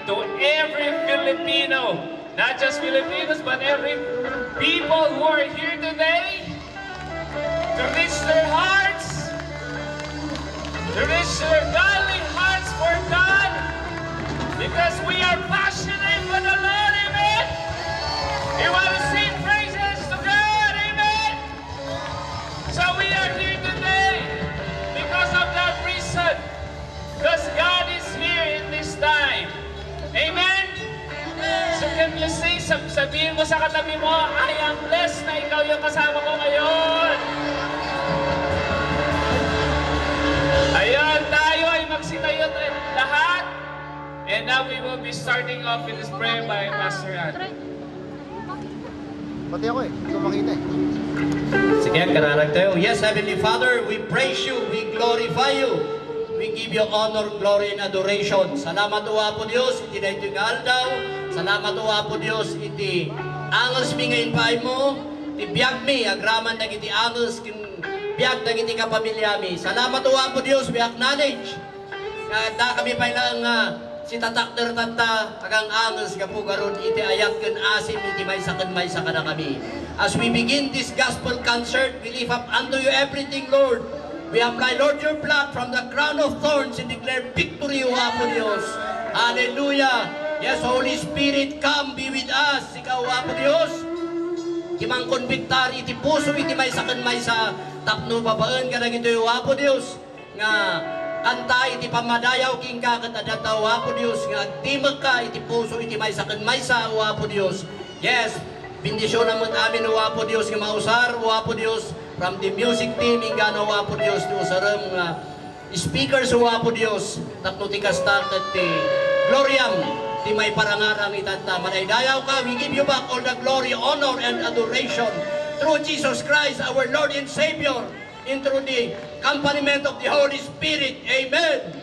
to every Filipino, not just Filipinos, but every people who are here today, to reach their hearts, to reach their godly hearts for God, because we are passionate for the Lord, amen? We want to sing praises to God, amen? So we are here today because of that reason, because God is here in this time, amen? So can you sing, sabihin mo sa katabi mo, I am blessed na ikaw yung kasama ko ngayon. Ayun, tayo ay magsitayo lahat. And now we will be starting off with this prayer by Pastor Ann. Pati ako hindi ko makita Sige, kararag tayo. Yes, Heavenly Father, we praise you, we glorify you. We give you honor, glory, and adoration. Salamat o Apo Diyos, iti na ito nga aldaw. Salamat o Apo Diyos, iti angels mi ngayon paay mo. Iti biyag mi, agraman na iti angels, biyag na iti kapamilya mi. Salamat o Apo Diyos, we acknowledge. Da kami pa lang si tatakder tata, agang angels ka po garon, iti ayat kan asim, iti may sakan na kami. As we begin this gospel concert, we lift up unto you everything, Lord. We apply, Lord, your blood from the crown of thorns and declare victory, O Apo Diyos. Hallelujah. Yes, Holy Spirit, come be with us. Ikaw, Apo Diyos. Kimang konbiktar, iti puso, iti may sakan may sa tapno babaan ka na ito, O Apo Diyos. Nga, kanta, iti pamadayaw, king kakatadata, O Apo Diyos. Nga, timag ka, iti puso, iti may sakan may sa, O Apo Diyos. Yes, bendisyon naman amin, O Apo Diyos, nga mausar, O Apo Diyos. From the music team, ingano Apo Diyos, no sarang speakers o Apo Diyos, tapno ti kastat at ti gloriam, ti may parangarang itata. Manaydayaw ka, we give you back all the glory, honor, and adoration through Jesus Christ, our Lord and Savior, and through the accompaniment of the Holy Spirit. Amen.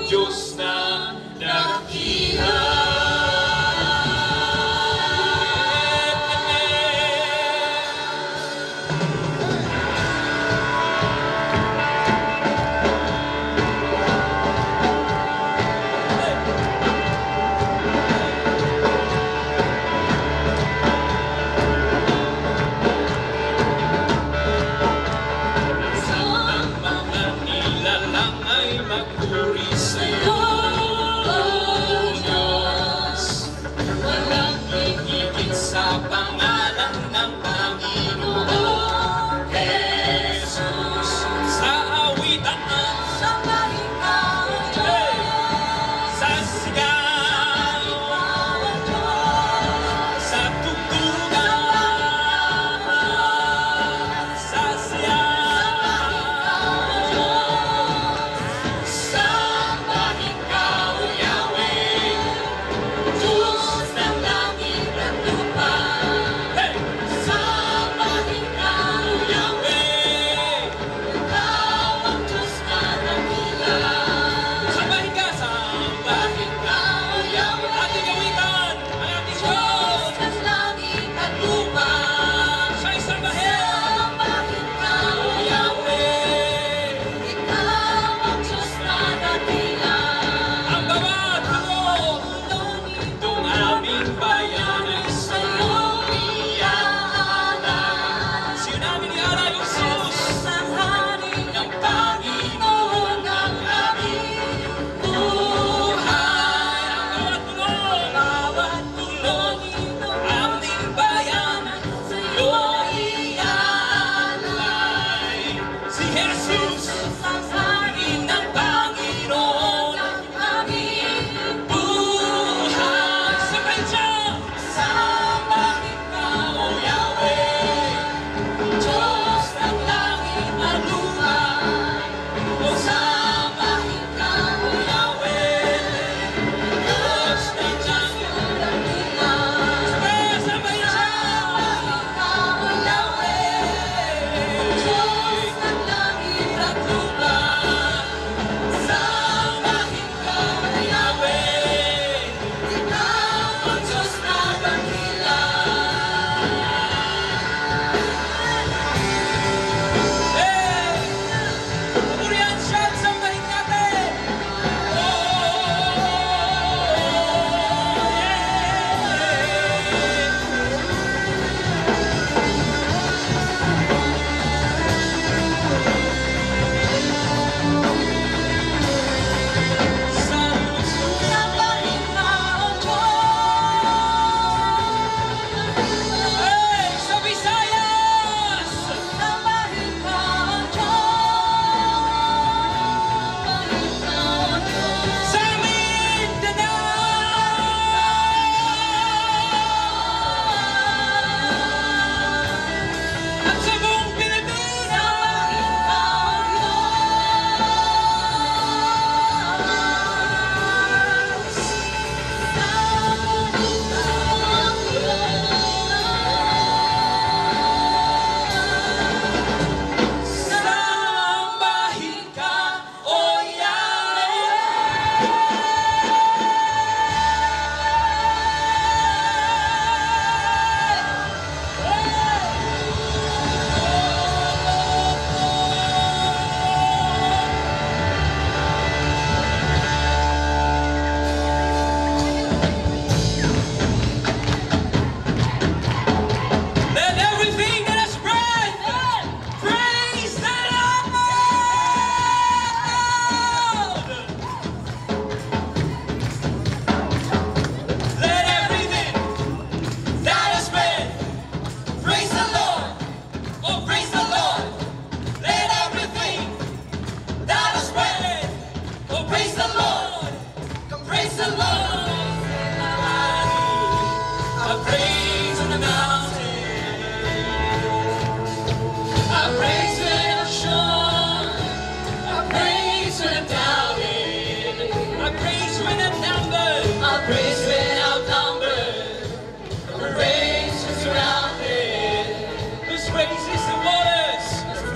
Diyos na dakila.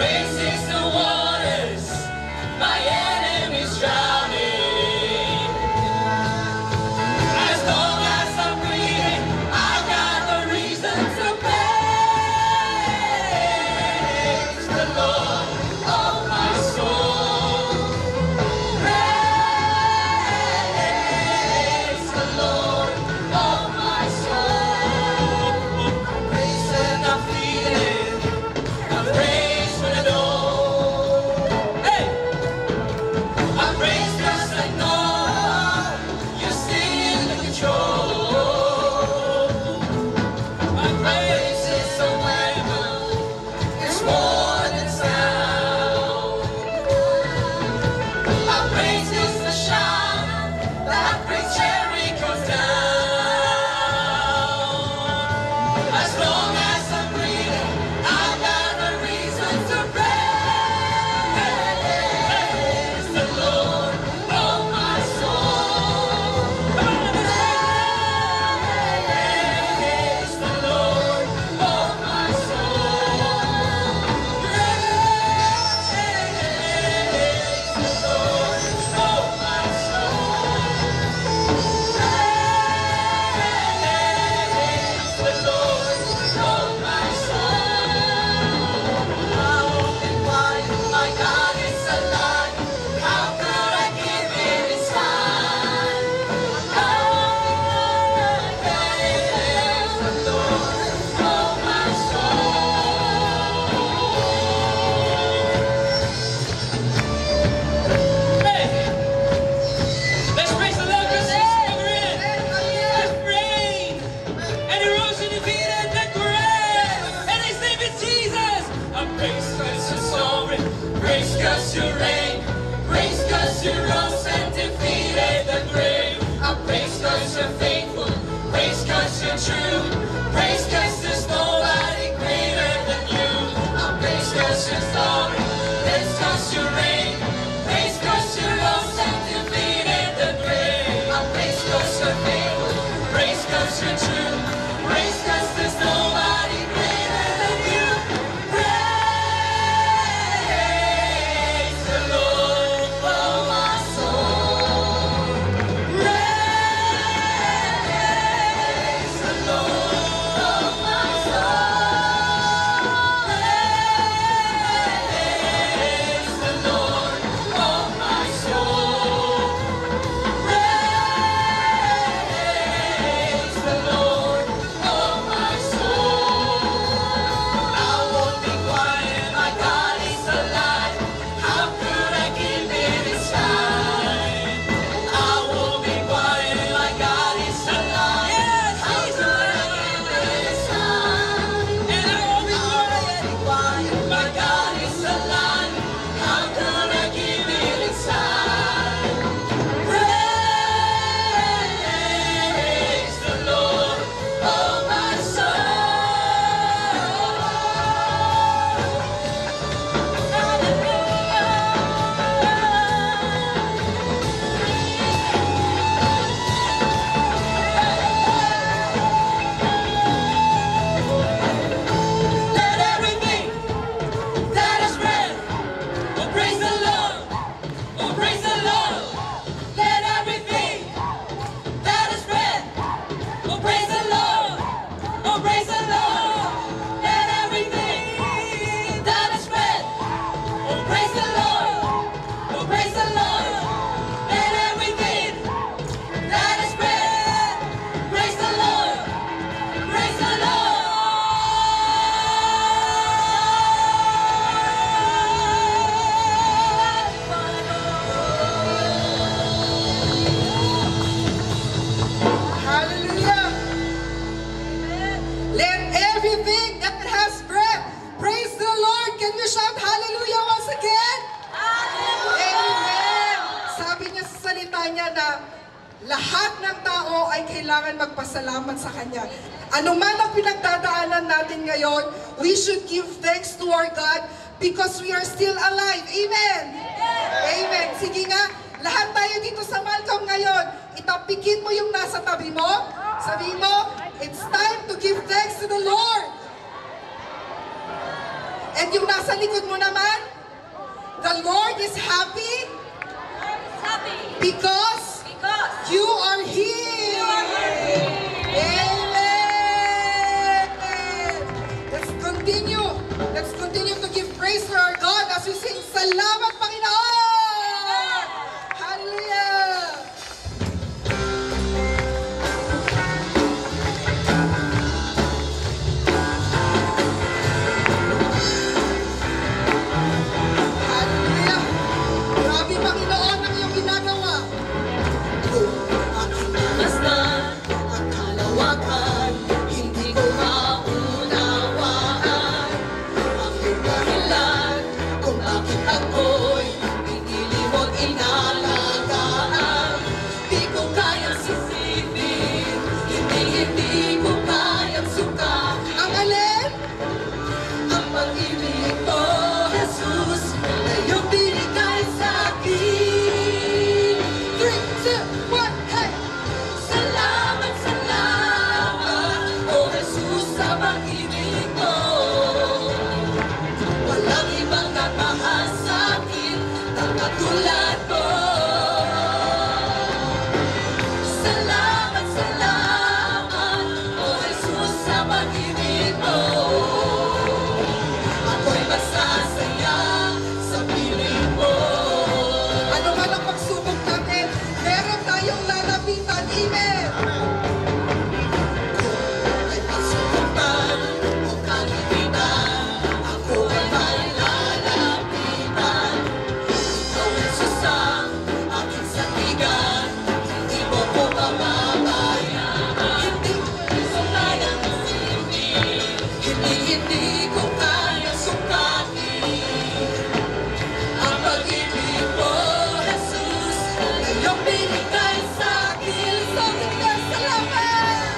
Races the waters, my enemies drowning. true. Praise 'cause there's nobody greater than you. Praise 'cause you're Lord. Praise 'cause you reign. Praise 'cause you rose and defeated the grave. Praise 'cause you're faithful. Praise 'cause you're true. Praise 'cause there's nobody greater than you. Praise the Lord, oh my soul. Praise the Lord, oh my soul. Praise the Lord, oh my soul. Praise the Lord, oh my soul. I won't be quiet, my God is alive. How could I keep it inside? I won't be quiet, my God is alive. How could I keep it inside? And I won't be quiet, my God is alive. How could I keep it inside? Praise the Lord, oh my Let everything that is breath, oh praise the Lord, oh praise the Lord. Let everything that is breath, oh praise the Lord, oh praise the Lord. Let everything that is breath, oh praise the Lord, oh praise the Lord. Let everything that is breath, praise the Lord, praise the Lord. Hallelujah. Let everything that has breath praise the Lord. Can you shout hallelujah once again? Amen. Sabi niya sa salita niya na lahat ng tao ay kailangan magpasalamat sa Kanya. Ano man ang pinagdadaanan natin ngayon, we should give thanks to our God because we are still alive. Amen. Amen. Sige nga, lahat tayo dito sa Malcolm ngayon, itapikin mo yung nasa tabi mo. Sabihin mo, it's time to give thanks to the Lord. And yung nasa likod mo naman, the Lord is happy because you are here. Amen. Let's continue to give praise to our God as we sing, Salamat Panginoon. Hallelujah. Hallelujah. Grabe Panginoon ang iyong ginagawa. Masdan ang kalawakan, hindi ko maunawaan ang iyong dahilan kung bakit ako'y pinili mo't inalagaan. Di ko kayang sisipin, hindi ko kayang sukat Ang alin? ang pag-ibig mo, Jesus, na iyong binigay sa akin. 3, 2, 1, hey! Salamat, salamat, oh Jesus, sa pag-ibig mo. Walang ibang nagmahal sa akin na katulad mo. Salamat, salamat, oh Jesus, sa pag-ibig mo. Ako'y masasaya sa piling mo. Ano man ang pagsubok natin, meron tayong lalapitan. Amen. Ay pagsubukan o kalipitan, ako ay may lalapitan. Ikaw, Jesus, ang aking sandigan, hindi mo ko pababayaan. Hindi ko kayang isipin, hindi ko kayang sukatin ang pag-ibig mo, Jesus, na iyong binigay sa akin. So, sige, salamat!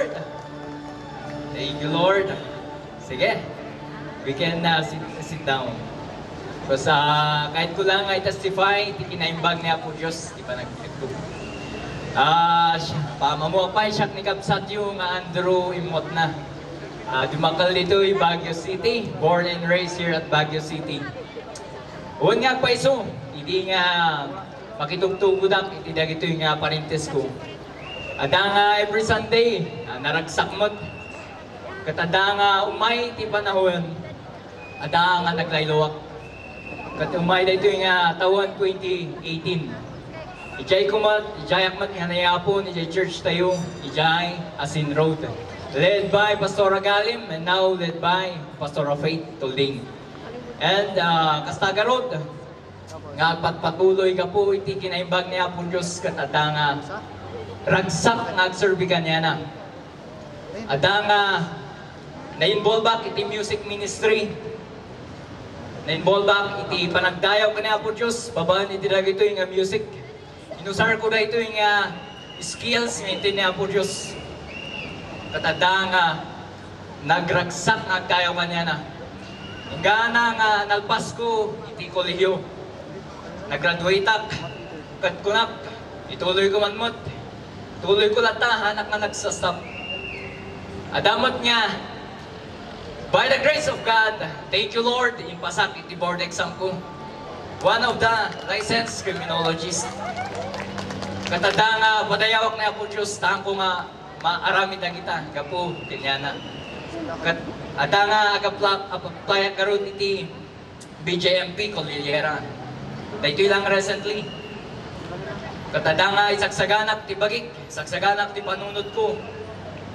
Lord. Thank you, Lord. Sige, we can sit down. So kahit ko lang ay testify, iti kinaimbag niya po Diyos, di pa nagkito. Pamamuapay siya ni Kapsat yung Andrew Imot na. Dumakal dito yung Baguio City, born and raised here at Baguio City. Uwan nga pa iso, hindi nga makitugtugudak, hindi na ito yung parintes ko. Ada nga every Sunday, naragsak mo't. Katada nga umay ti panahon, ada nga naglaylawak. Kat umay na ito yung taon 2018. Ijay kumat, ijay akmat nga nayapon, ijay church tayo, ijay Asin Road. Led by Pastor Galim and now led by Pastor Faith Tulding. And Castaga Road, nga patpatuloy ka po, iti kinaimbag niya po Diyos katada nga ragsak nga agserbigan niya na. Ada nga na-involve back iti music ministry. Na-involve back iti panagdayaw ka niya po Diyos. Babaan iti ito yung music. Inusar ko na ito yung skills iti niya po Diyos. Katada nga nagragsak nga agdayaw ka niya na. Hingga nga nalpas ko iti kolehiyo. Nag-graduate ak. Kat kunak. Ituloy ko manmot. Tuloy ko lata, hanak nga nagsastop. Adamot nga, by the grace of God, thank you Lord, impasak iti board exam ko. One of the licensed criminologists. Katada nga, padayawak na po Diyos, tahan ko nga, maaramid na kita, kapo, tinyana. Ada nga, apply karon iti BJMP, Cordillera. Dahito lang recently. Katada nga isagsaganak ti bagik, isagsaganak ti panunod ko,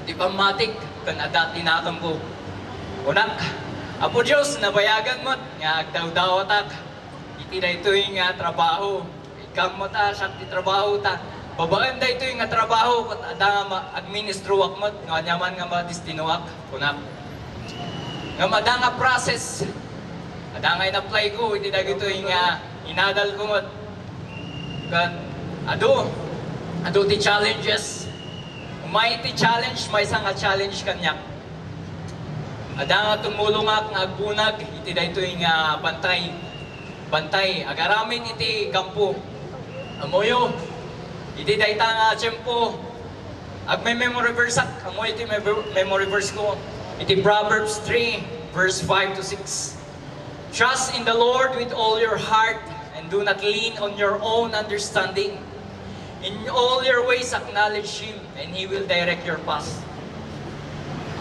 ti pamatik, kanada tinakam ko. Unak, Apo Diyos, nabayagan mo't, nga agdaw-daw atak, iti na ito yung trabaho, ikam mo ta, siya ti trabaho ta, babaan da ito yung trabaho, katada nga administruwak mo't, nga nyaman nga madistinuwak, unak. Nga mada nga process, ada nga in-apply ko, iti na ito yung inadal ko mo't, Ado ti challenges. Umay ti challenge, may isang challenge kanyak. Ada nga tumulong nga agbunag, iti da ito yung bantay. Bantay, agaramit iti kampo. Amoyo, iti da ita nga tiyempo. Ag may memory verse ak, amoy iti memory verse ko. Iti Proverbs 3, verse 5 to 6. Trust in the Lord with all your heart, and do not lean on your own understanding. In all your ways acknowledge Him, and He will direct your path.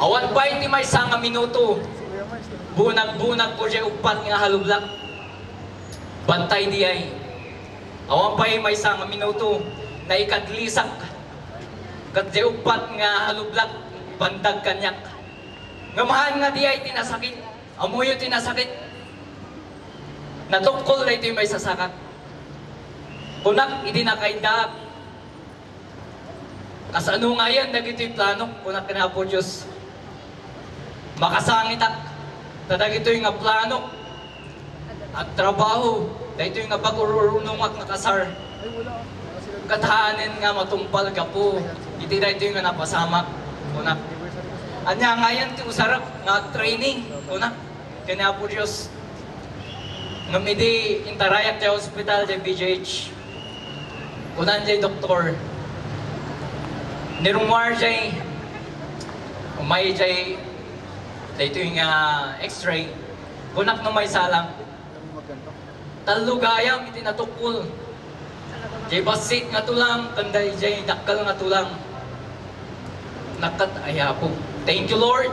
Awan pa iti may nga minuto, bunag-bunag po siya upat nga halublak. Bantay di ay. Awan pa may nga minuto, na ikadlisak. Kat di upat nga halublak, bandag kanyak. Ngamahan nga di ay tinasakit, amuyo tinasakit. Natukol na ito yung may sasakat. Kunak, hindi na kaindak. Kasano nga yan, nagito yung plano, kunak na po Diyos. Makasangit ak. Tadag ito yung plano. At trabaho. Dahito yung pag-urunong ak nakasar. Katahanin nga matumpal ka po. Iti dahito yung napasamak. Kunak. Anya nga yan, usarap nga training. Kunak. Kaya po Diyos. Ngamidi intarayak sa hospital sa BJH. Kunan jay doktor. Nirumwar jay umay jay dito yung x-ray. Kunak na may salang. Talugayam iti natukul. Jay basit nga tulang, kanday jay dakal nga tulang. Nakat ayapo. Thank you Lord.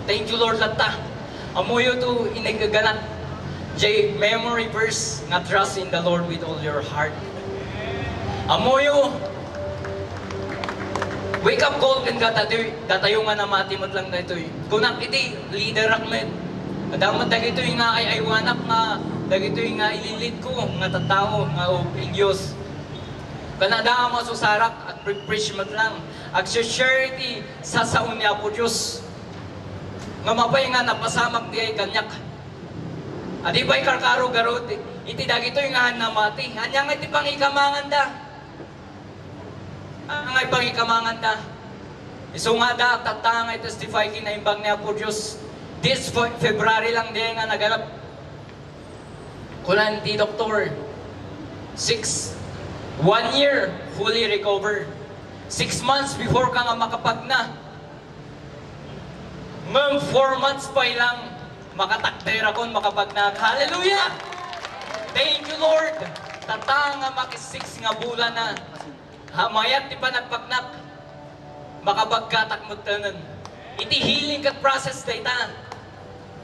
Thank you Lord lata. Amoyo to inagaganat. Jay memory verse nga trust in the Lord with all your heart. Amoyo wake up call kan datayo nga na matimot lang na ito. Kunak iti leader akmet. Adamat dagito yung nga ay aywanap nga dagito yung nga ililit ko nga tatao nga in Diyos. Kanada nga masusarak at preach mat lang. Ag share iti sasaon niya po Diyos. Nga mapay nga napasamak di ay kanyak. Adi ba'y karkaro garot, iti dagito yung nga namati. Anya nga iti pangikamangan da. Angay pangikamangan da. So nga da, tatangay testify kinaimbang niya po Diyos. This February lang din nga naganap. Kunan di doktor. 1 year, fully recover. 6 months before ka nga makapagna. Ngam 4 months pa lang, makatakder akong makapagna. Hallelujah! Thank you, Lord. Tata nga makis 6 nga bulan na. Hamayat di pa nagpagnak. Makabagkatak mo tanan. Iti healing kat process dayta.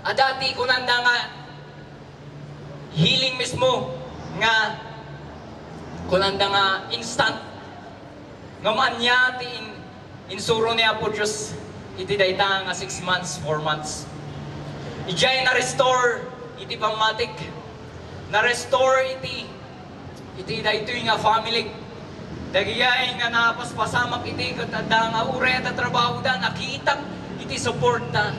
Adati ko nanda nga healing mismo nga kunanda nga instant nga manya ti insuro niya po Diyos iti dayta nga 6 months, 4 months. Ijay na-restore iti pamatik. Na-restore iti dayto nga family. Dagiyay nga napaspasamak iti katanda nga ure at trabaho da nakita iti support da.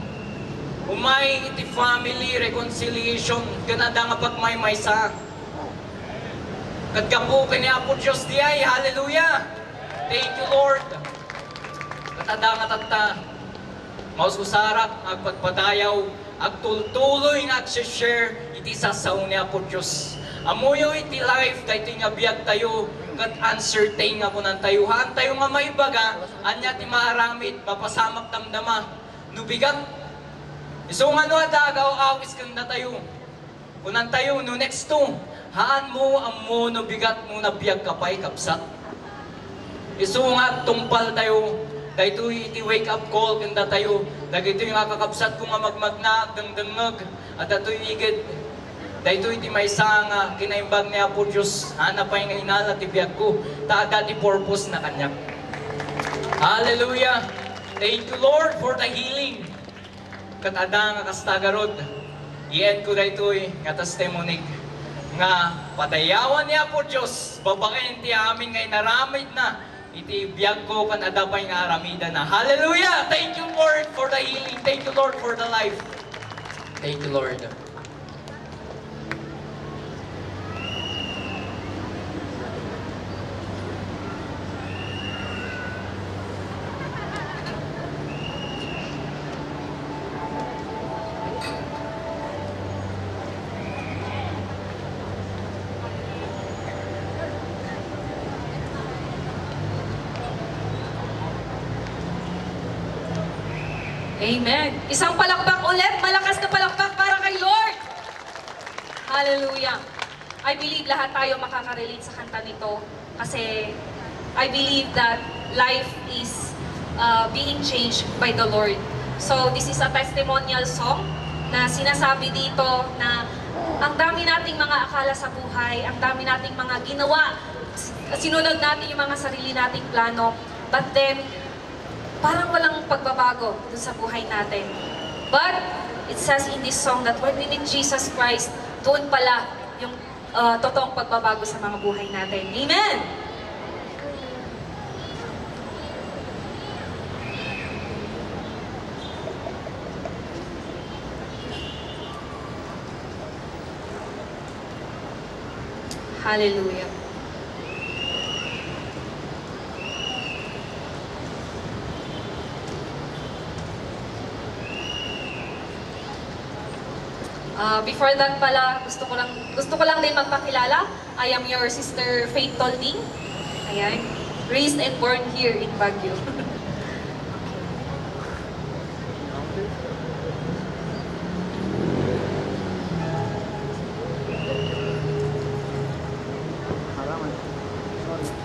Umay iti family reconciliation kanada nga pagmaymaysa. Kadgapo kanya po Diyos di ay, hallelujah! Thank you, Lord! Katanda nga tata, maususarak, agpagpadayaw, agtultuloy nga agsishare, iti sasaw niya po Diyos. Amuyo iti life, dahito nga biyag tayo, kat uncertain nga po ng tayuhan, tayo nga may baga, anya ti maaramid, mapasamak damdama, nubigat. So nga no, adagaw, awis kang na tayo. Kunan tayo, no next to, haan mo ang mo no bigat mo na biyag kapay kapsat. Isu nga tumpal tayo, dahito iti wake up call kanda tayo, dahito yung kakapsat ko nga magmagna, dangdangag, at ito igid. Dahito iti may nga kinaimbag niya po Diyos, hanapay nga inala ti biyag ko, taada ti purpose na kanyak. Hallelujah! Thank you Lord for the healing. Katada nga kastagarod, i-end ko dahito nga testimony nga padayawan niya po Diyos, babaen ti amin ngay naramid na, iti biyag ko kan adapay nga aramida na. Hallelujah! Thank you Lord for the healing. Thank you Lord for the life. Thank you Lord. Amen. Isang palakpak ulit, malakas na palakpak para kay Lord. Hallelujah. I believe lahat tayo makaka-relate sa kanta nito kasi I believe that life is being changed by the Lord. So this is a testimonial song na sinasabi dito na ang dami nating mga akala sa buhay, ang dami nating mga ginawa, sinunod natin yung mga sarili nating plano, but then parang walang pagbabago dun sa buhay natin. But it says in this song that when we meet Jesus Christ, doon pala yung totoong pagbabago sa mga buhay natin. Amen! Hallelujah. Before that pala, gusto ko lang din magpakilala. I am your sister Faith Tolding. Ayan. Raised and born here in Baguio.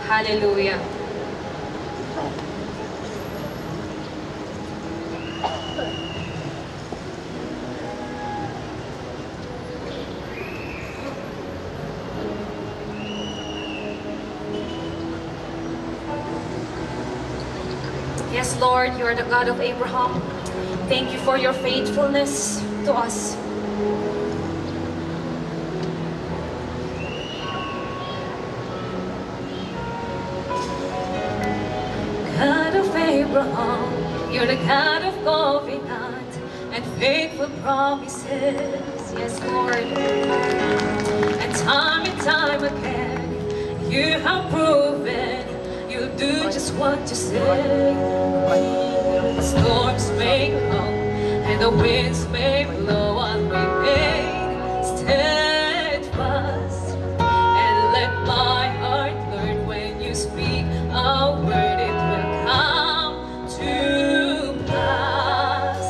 Hallelujah. Yes, Lord, you are the God of Abraham. Thank you for your faithfulness to us. God of Abraham, you're the God of covenant and faithful promises. Yes, Lord. And time again, you have proven you'll do just what you say. The storms may come and the winds may blow, I'll remain steadfast and let my heart learn when you speak a word, it will come to pass.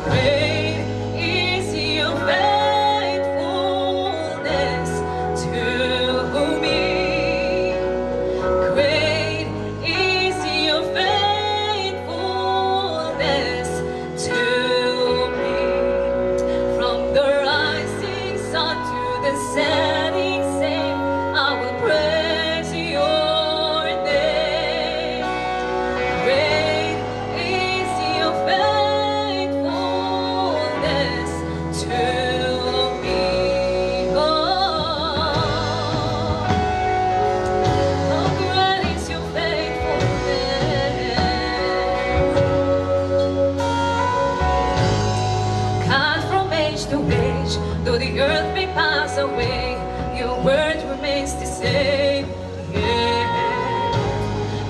Great is your faithfulness to me. Great is your faithfulness to me. From the rising sun to the setting sun, I will praise your name. Great is your faithfulness to me. Oh, how great is your faithfulness. God, from age to age, though the earth may pass away, your word remains the same. Yeah.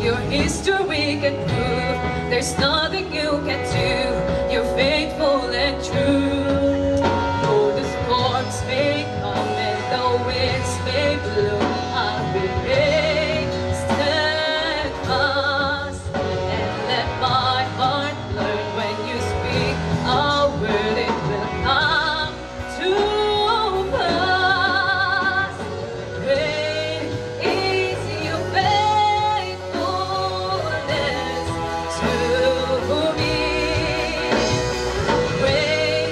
Your history can prove there's nothing you can do. You're faithful and true. Though the storms may come and the winds may blow, I'll remain steadfast and let my heart learn when you speak a word, it will come to pass. Great is your faithfulness to me. Great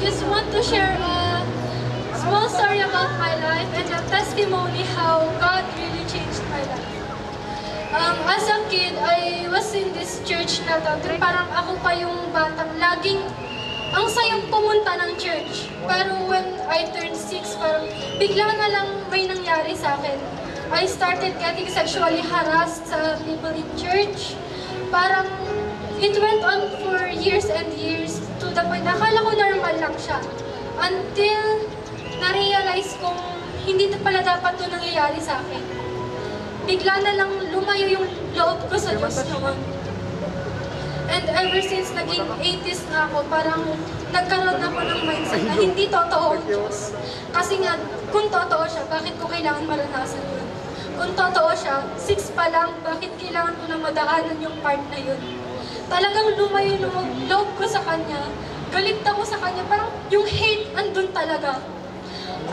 just want to share a small story about my life and a testimony how God really changed my life. As a kid, I was in this church na to. Parang ako pa yung batang laging ang sayang pumunta ng church. Pero when I turned 6, parang bigla na lang may nangyari sa akin. I started getting sexually harassed sa people in church. Parang it went on for years and years to the point na akala ko normal lang siya. Until na-realize kong hindi pala dapat ito nangyayari sa akin. Bigla na lang lumayo yung loob ko sa Diyos noon. And ever since naging atheist na ako, parang nagkaroon ako ng mindset na hindi totoo ang Diyos. Kasi nga, kung totoo siya, bakit ko kailangan maranasan yun? Kung totoo siya, 6 pa lang, bakit kailangan ko na madaanan yung part na yun? Talagang lumayo yung loob ko sa Kanya. Galit ako sa Kanya, parang yung hate andun talaga.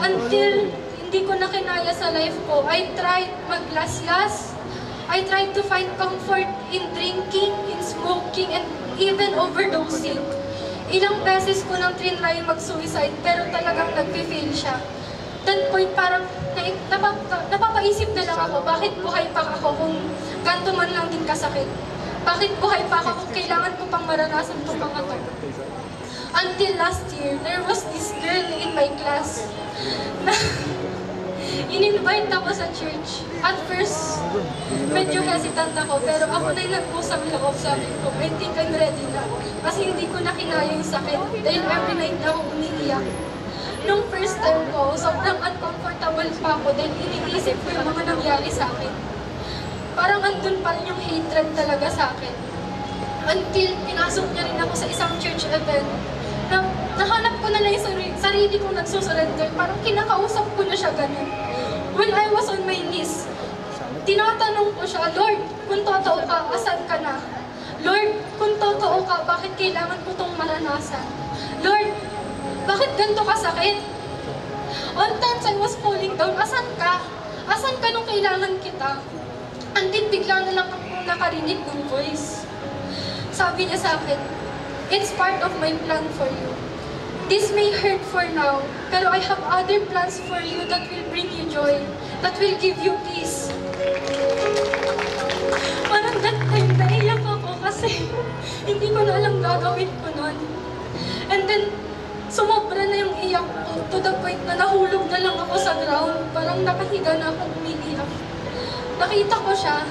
Until hindi ko na kinaya sa life ko, I tried maglaslas. I tried to find comfort in drinking, in smoking, and even overdosing. Ilang beses ko nang trinry mag-suicide, pero talagang nag-fail siya. That point, parang napapaisip na lang ako, bakit buhay pa ako kung ganito man lang din kasakit? Bakit buhay pa ako kung kailangan ko pang maranasan itong mga to? Until last year, there was this girl in my class na in-invite ako sa church. At first, medyo hesitant ako, pero ako na yung nag-usap loob. Sabi ko, I think I'm ready na. Kasi hindi ko na kinaya yung sakit. Dahil every night na ako umiiyak. Nung first time ko, sobrang uncomfortable pa ako dahil iniisip ko yung mga nangyari sa akin. Parang andun pa rin yung hatred talaga sa akin. Until pinasok niya rin ako sa isang church event, na nahanap ko na lang yung sarili kong nagsusurrender. Parang kinakausap ko na siya ganun. When I was on my knees, tinatanong ko siya, Lord, kung totoo ka, asan ka na? Lord, kung totoo ka, bakit kailangan ko itong maranasan? Lord, bakit ganito kasakit? On times I was falling down, asan ka? Asan ka nung kailangan kita? Until bigla na lang akong nakarinig ng voice. Sabi niya sa akin, it's part of my plan for you. This may hurt for now, pero I have other plans for you that will bring you joy, that will give you peace. Parang that time, naiyak ako kasi hindi ko na alam gagawin ko nun. And then, sumobra na yung iyak ko to the point na nahulog na lang ako sa ground. Parang nakahiga na akong umiiyak. Nakita ko siya,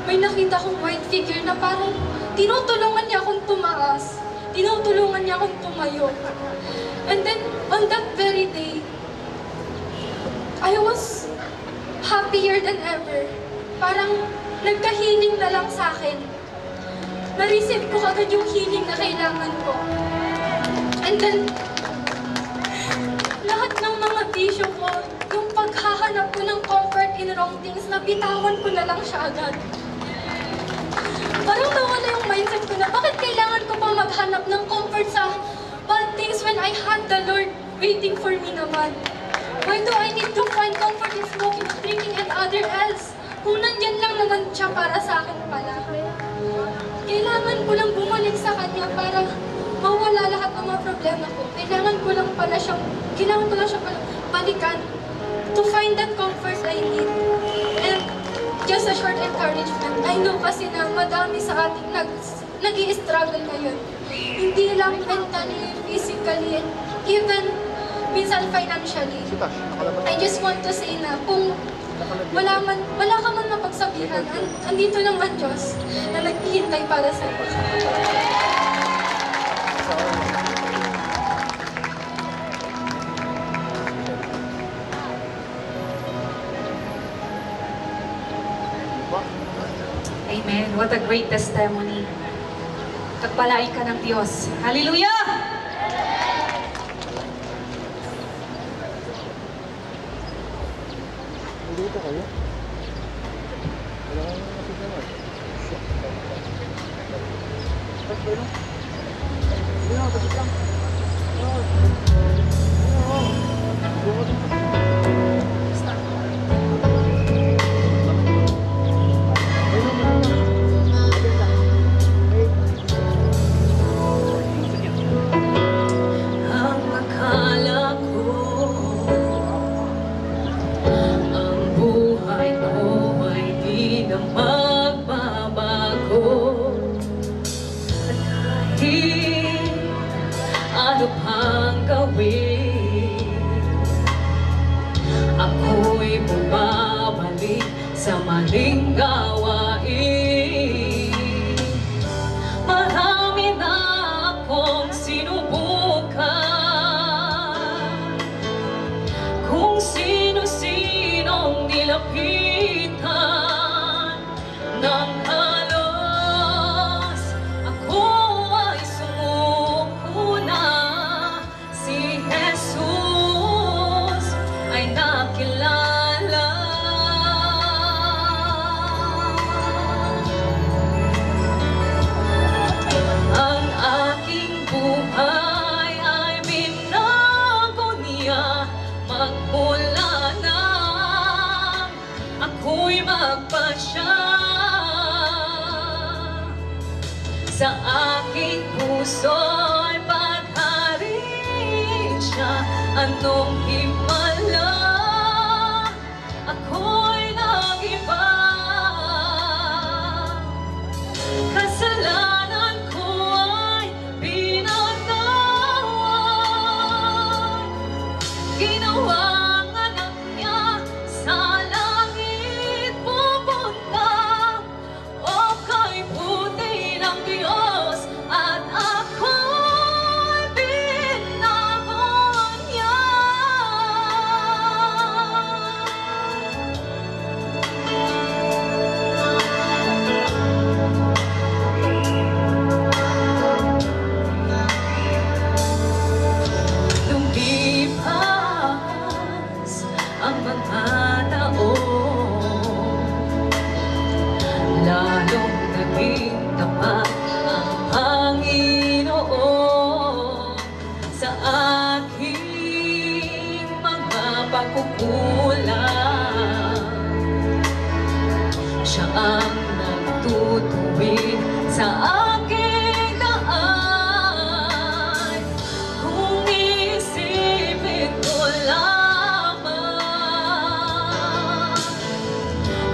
may nakita kong white figure na parang tinutulungan niya akong tumaas. Tinutulungan niya akong tumayo. And then, on that very day, I was happier than ever. Parang nagka-healing na lang sa akin. Na-receive ko agad yung healing na kailangan ko. And then, lahat ng mga bisyo ko, yung paghahanap ko ng comfort in wrong things, nabitawan ko na lang siya agad. Parang nawala yung mindset ko na bakit kailangan ko pa maghanap ng comfort sa bad things when I had the Lord waiting for me naman? Why do I need to find comfort in smoking, drinking, and other else? Kung nandyan lang naman siya para sa akin pala. Kailangan ko lang bumalik sa Kanya para mawala lahat ng mga problema ko. Kailangan ko lang siya balikan to find that comfort I need. And just a short encouragement. I know kasi na madami sa ating nag-i-struggle ngayon. Hindi lang mentally, physically, and even minsan financially. I just want to say na kung wala ka man mapagsabihan, andito lang ang Diyos na naghihintay para sa iyo. Amen. What a great testimony. Pagpalain ka ng Diyos. Hallelujah! Dito kayo? Wala kang nasigyan. Ang Sa aking puso'y paghari siya. Anong himala, ako'y nag-iba. Kasalanan ko ay pinatawad. Ginawang anak niya sa langit pupunta. O kay buti ng Diyos at ako'y binagon niya. Lumipas ang mga taon, lalong naging tapat ang Panginoon sa aking mga pagkukulang. Siya ang nagtutuwid sa aking daan. Kung isipin ko lamang,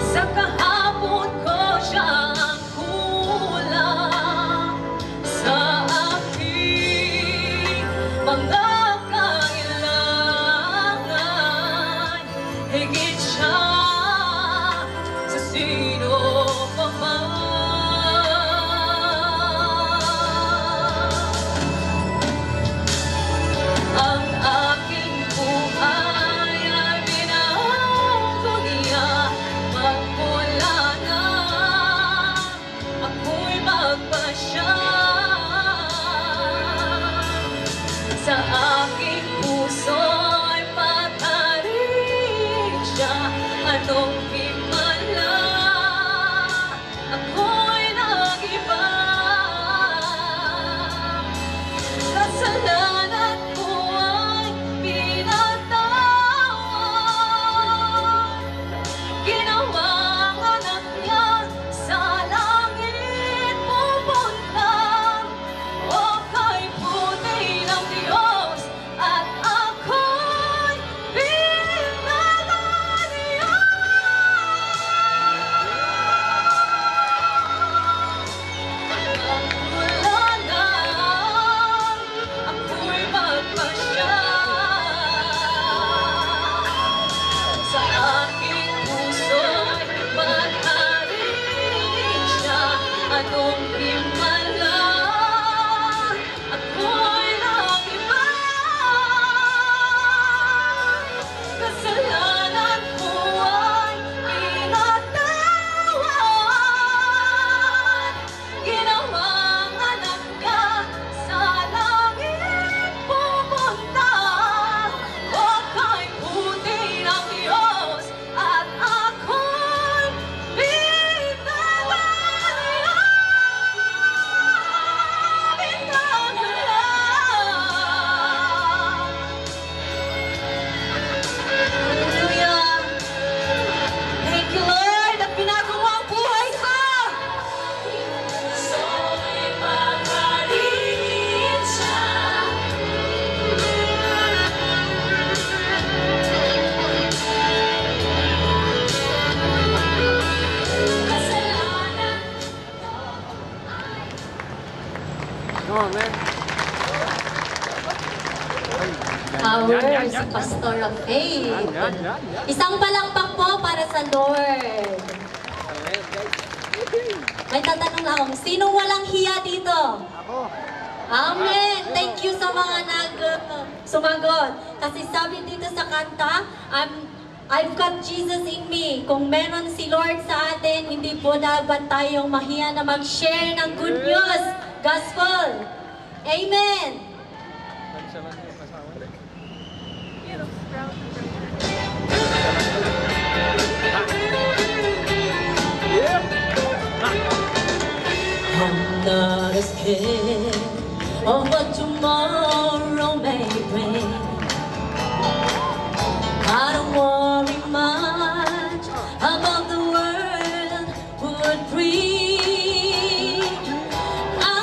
sa kahapon ko siya ang kulang. Sa aking mga kailangan, higit siya sa sino pa man. Ang aking buhay ay binago niya. Magmula na ako'y magpasya. Sa aking puso'y pagharin siya. Anong himala, ako'y nag-iba. Kasalanan ko ay pinatawad. Ginawang anak niya sa langit pupunta. O kay buti ng Diyos at ako'y binagon niya. Magmula na ako'y magpasya. Sa aking puso'y magharin siya. Anong himala, ako'y nag-iba. Kasalanan ko ay pinatawad. Ginawang anak niya sa langit pupunta. O kay buti ng Diyos at ako'y binagon niya. Binagon niya. Hallelujah. Thank you, Lord, at binago mo ang buhay ko. So'y pagharin siya. Kasalanan Come on, man. Power sa Pastor of Faith. Isang palakpak po para sa Lord. May tatanong ako, sinong walang hiya dito? Ako. Amen! Thank you sa mga sumagot. Kasi sabi dito sa kanta, I've got Jesus in me. Kung meron si Lord sa atin, hindi po dapat tayong mahiya na mag-share ng good news, gospel. Amen! I'm not as scared of what tomorrow may bring. I don't worry much about the world would bring. I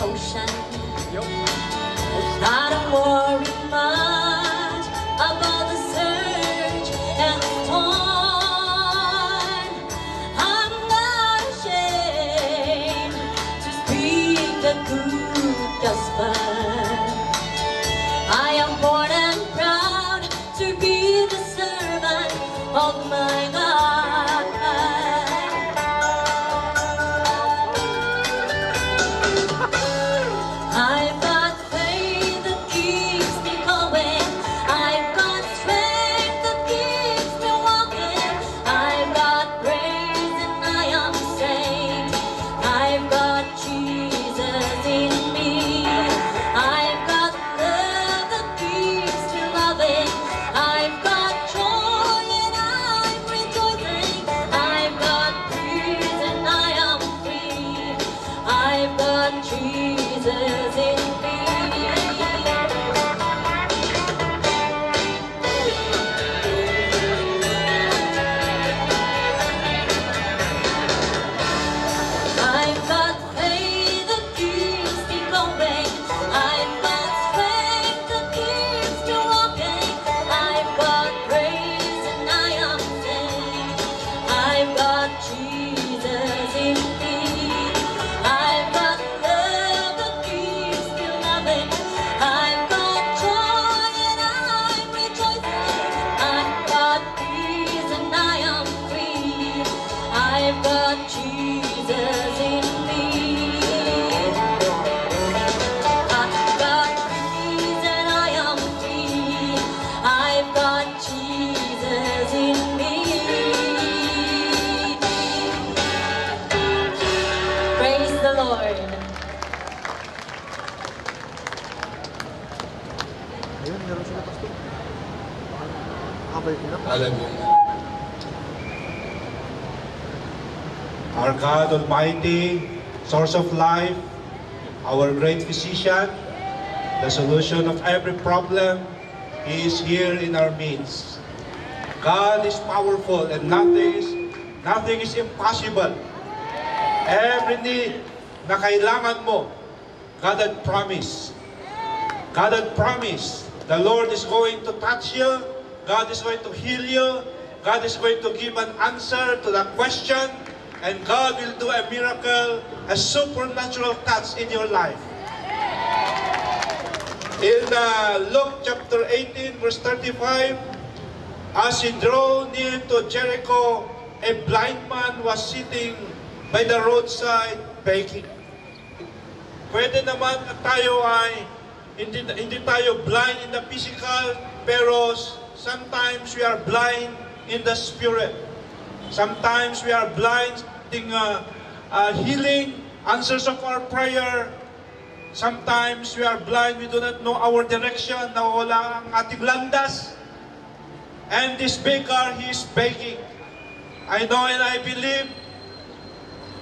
ocean. I don't worry much about the surge and the storm. I'm not ashamed to speak the good gospel. I am born and proud to be the servant of my God. I've got faith that keeps me going. I've got strength that keeps me walking. I've got praise and I am saved. I've got Jesus in me. I've got love that keeps me loving. I've got joy and I'm rejoicing. I've got peace and I am free. I've got Jesus in me. I've got faith that keeps me going. I've got strength that keeps me walking. I've got praise and I am saved. I've got Jesus in me. I've got love that keeps me loving. I've got joy and I'm rejoicing. I've got peace and I am free. I've got Jesus in me. I've got peace and I am free. I've got Jesus in me. Praise the Lord. Ayun, meron sila pastor. Habay ko na. Hallelujah. Our God Almighty, source of life, our great physician, the solution of every problem, He is here in our midst. God is powerful and nothing is impossible. Every need na kailangan mo, God had promised. God had promised. The Lord is going to touch you. God is going to heal you. God is going to give an answer to that question. And God will do a miracle, a supernatural touch in your life. In Luke chapter 18, verse 35, as he drew near to Jericho, a blind man was sitting by the roadside begging. Pwede naman na tayo ay hindi tayo blind in the physical, pero sometimes we are blind in the spirit. Sometimes we are blind in healing, answers of our prayer. Sometimes we are blind, we do not know our direction, nawawala ang ating landas. And this beggar, he is begging. I know and I believe,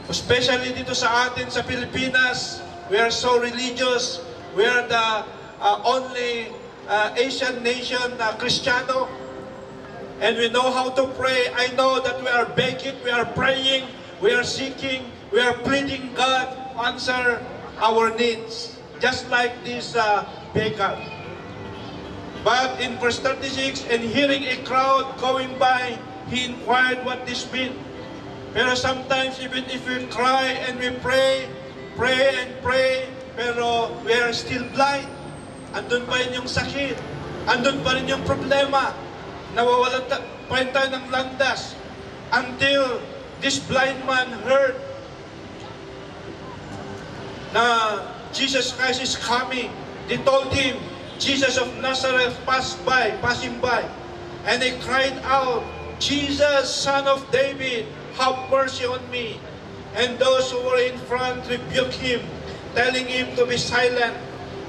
especially dito sa atin sa Pilipinas, we are so religious. We are the only Asian nation na Kristiyano. And we know how to pray. I know that we are begging, we are praying, we are seeking, we are pleading God to answer our needs. Just like this beggar. But in verse 36, and hearing a crowd going by, he inquired what this meant. Pero sometimes even if we cry and we pray and pray, pero we are still blind. Andun pa rin yung sakit. Andun pa rin yung problema. Nawawalan pa rin tayo ng landas until this blind man heard na Jesus Christ is coming. They told him, Jesus of Nazareth passing by. And he cried out, Jesus, Son of David, have mercy on me. And those who were in front rebuked him, telling him to be silent.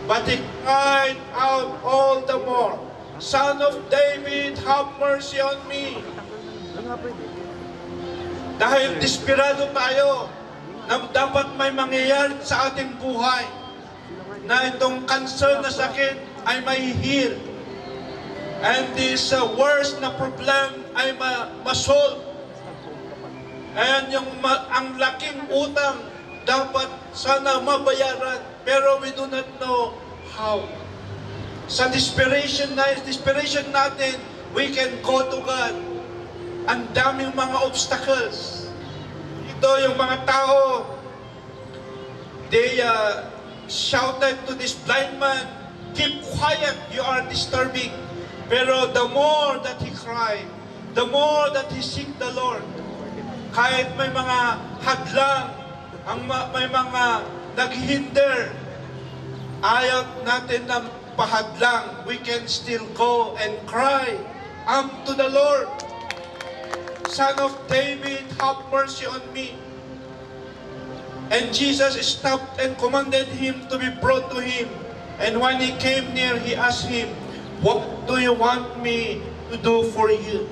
But he cried out all the more, Son of David, have mercy on me. Dahil desperado tayo na dapat may mangyayari sa ating buhay, na itong cancer na sakit ay may heal. And this worst na problem ay ma-solve. And ang laking utang dapat sana mabayaran. pero we do not know how. Sa desperation natin, we can go to God. Ang daming mga obstacles. Ito yung mga tao, they shouted to this blind man, "Keep quiet, you are disturbing." Pero the more that he cried, the more that he seek the Lord, kahit may mga hadlang, may mga naghihinder, ayaw natin na pahadlang, we can still go and cry unto the Lord. Son of David, have mercy on me. And Jesus stopped and commanded him to be brought to him. And when he came near, he asked him, "What do you want me to do for you?"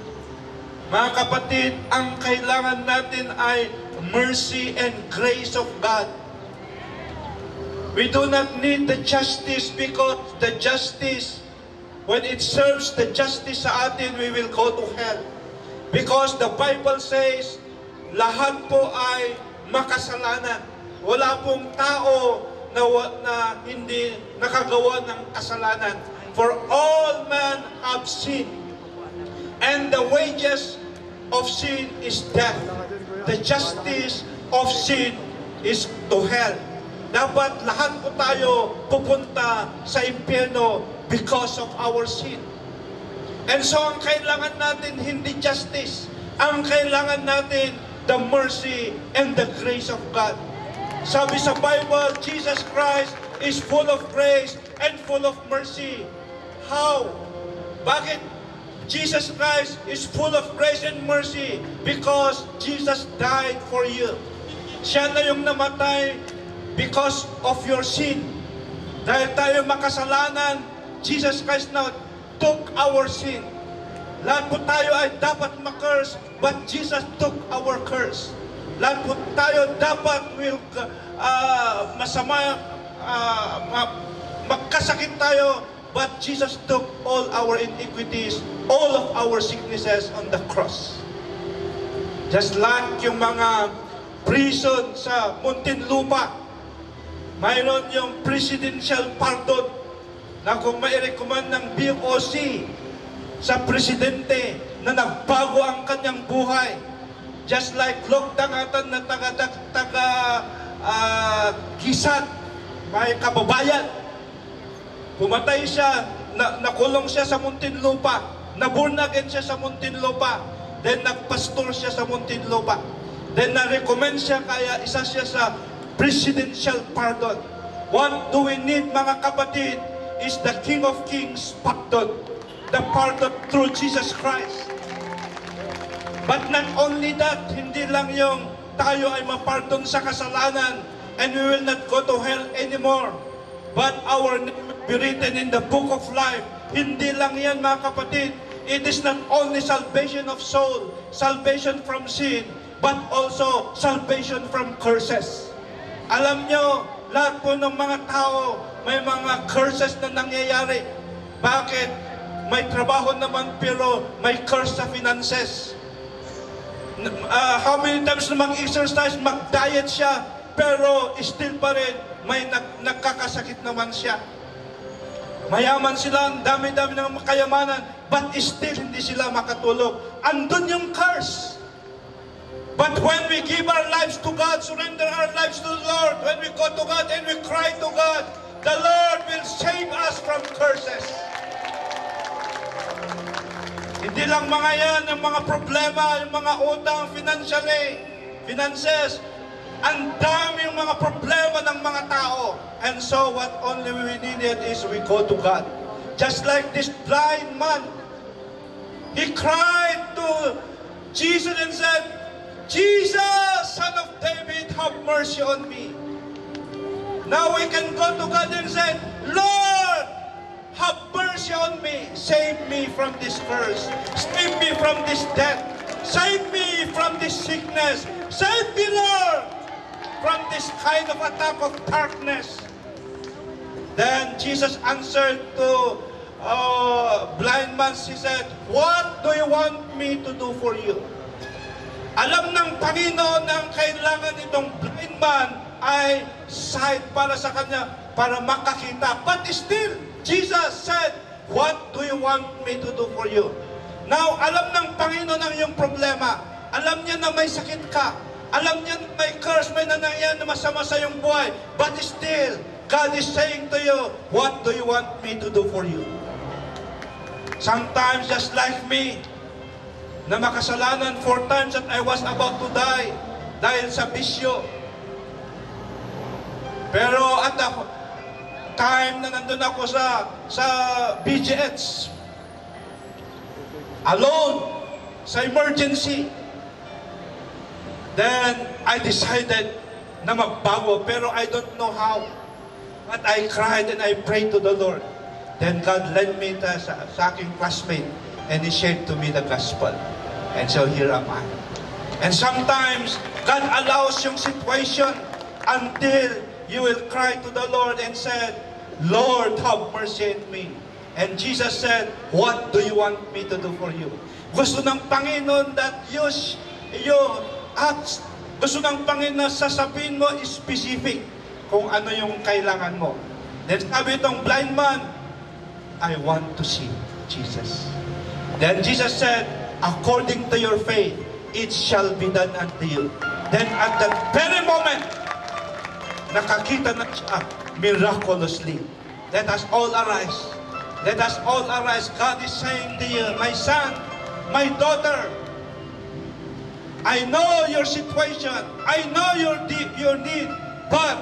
Mga kapatid, ang kailangan natin ay mercy and grace of God. We do not need the justice, because the justice, when it serves the justice sa atin, we will go to hell. Because the Bible says, lahat po ay makasalanan. Wala pong tao na hindi nakagawa ng kasalanan. For all men have sinned, and the wages of sin is death. The justice of sin is to hell. Dapat lahat po tayo pupunta sa impyerno because of our sin. And so ang kailangan natin hindi justice. Ang kailangan natin the mercy and the grace of God. Sabi sa Bible, Jesus Christ is full of grace and full of mercy. How? Bakit Jesus Christ is full of grace and mercy? Because Jesus died for you. Siya na yung namatay because of your sin. Dahil tayo makasalanan, Jesus Christ now took our sin. Lahat po tayo ay dapat ma-curse, but Jesus took our curse. Lahat po tayo dapat magkasakit tayo, but Jesus took all our iniquities, all of our sicknesses on the cross. Just like yung mga prison sa Muntinlupa, mayroon yung presidential pardon na kung mai-recommend ng BOC sa presidente na nagbago ang kanyang buhay. Just like Lugdangatan na taga-Gisat, may kababayan. Pumatay siya, nakulong siya sa Muntinlupa, na-born again siya sa Muntinlupa, then nagpastor siya sa Muntinlupa. Then na-recommend siya, kaya isa siya sa presidential pardon. What do we need, mga kapatid, is the King of Kings pardon. The pardon through Jesus Christ. But not only that, hindi lang yung tayo ay mapardon sa kasalanan and we will not go to hell anymore. But our name will be written in the book of life. Hindi lang yan, mga kapatid. It is not only salvation of soul, salvation from sin, but also salvation from curses. Alam nyo, lahat po ng mga tao, may mga curses na nangyayari. Bakit? May trabaho naman pero may curse sa finances. How many times na mag-exercise, mag-diet siya, pero still pa rin may nagkakasakit naman siya. Mayaman sila, ang dami-dami ng kayamanan, but still hindi sila makatulog. Andun yung curse. But when we give our lives to God, surrender our lives to the Lord, when we go to God and we cry to God, the Lord will save us from curses. Hindi lang mga yan, yung mga problema, yung mga utang, finances, ang dami yung mga problema ng mga tao. And so what only we needed is we go to God. Just like this blind man, he cried to Jesus and said, "Jesus, Son of David, have mercy on me." Now we can go to God and say, "Lord, have mercy on me. Save me from this curse. Save me from this death. Save me from this sickness. Save me, Lord, from this kind of attack of darkness." Then Jesus answered to blind man. He said, "What do you want me to do for you?" Alam ng Panginoon na ang kailangan itong blind man ay sight para sa kanya. para makakita. But still, Jesus said, what do you want me to do for you? Now, alam ng Panginoon ang iyong problema. Alam niya na may sakit ka. Alam niya na may curse, may nangyayari na masama sa iyong buhay. But still, God is saying to you, what do you want me to do for you? Sometimes, just like me, na makasalanan 4 times that I was about to die dahil sa bisyo. Pero at the time na nandun ako sa BGH, alone, sa emergency, then I decided na magbago, pero I don't know how. But I cried and I prayed to the Lord. Then God led me sa aking classmate, and He shared to me the gospel. And so here am I. And sometimes, God allows yung situation until you will cry to the Lord and said, Lord, have mercy on me. And Jesus said, what do you want me to do for you? Gusto ng Panginoon that you ask. Gusto ng Panginoon na sasabihin mo specific kung ano yung kailangan mo. Then sabi itong blind man, I want to see Jesus. Then Jesus said, according to your faith, it shall be done unto you. Then at that very moment, nakakita na siya miraculously. Let us all arise. Let us all arise. God is saying to you, my son, my daughter, I know your situation. I know your need. But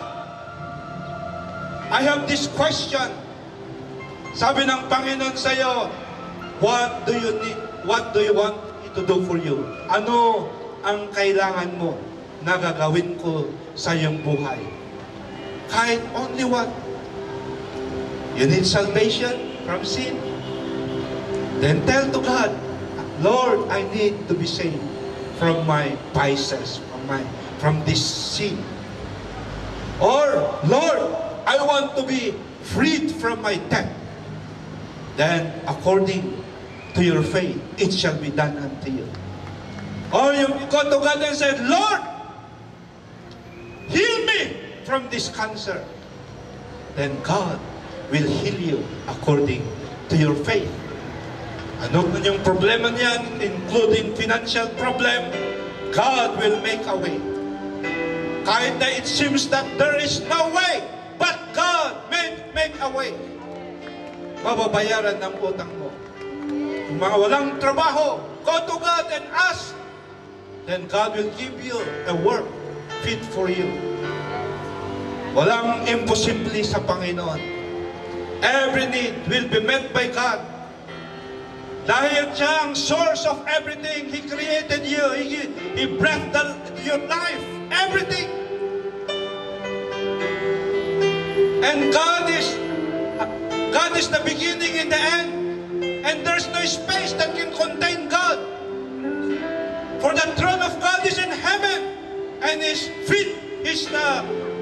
I have this question. Sabi ng Panginoon sa iyo, what do you need? What do you want me to do for you? Ano ang kailangan mo na gagawin ko sa iyong buhay? Kahit only what? You need salvation from sin? Then tell to God, Lord, I need to be saved from my vices, from this sin. Or, Lord, I want to be freed from my debt. Then, according to your faith, it shall be done unto you. Or you go to God and say, Lord, heal me from this cancer. Then God will heal you according to your faith. Ano man yung problema niyan, including financial problem, God will make a way. Kahit na it seems that there is no way, but God may make a way. Mababayaran ng utang mo. Kung mga walang trabaho, go to God and ask. Then God will give you a work fit for you. Walang imposible sa Panginoon. Every need will be met by God. Dahil siya ang source of everything. He created you. He breathed your life. Everything. And God is the beginning and the end. And there's no space that can contain God. For the throne of God is in heaven. And His feet, His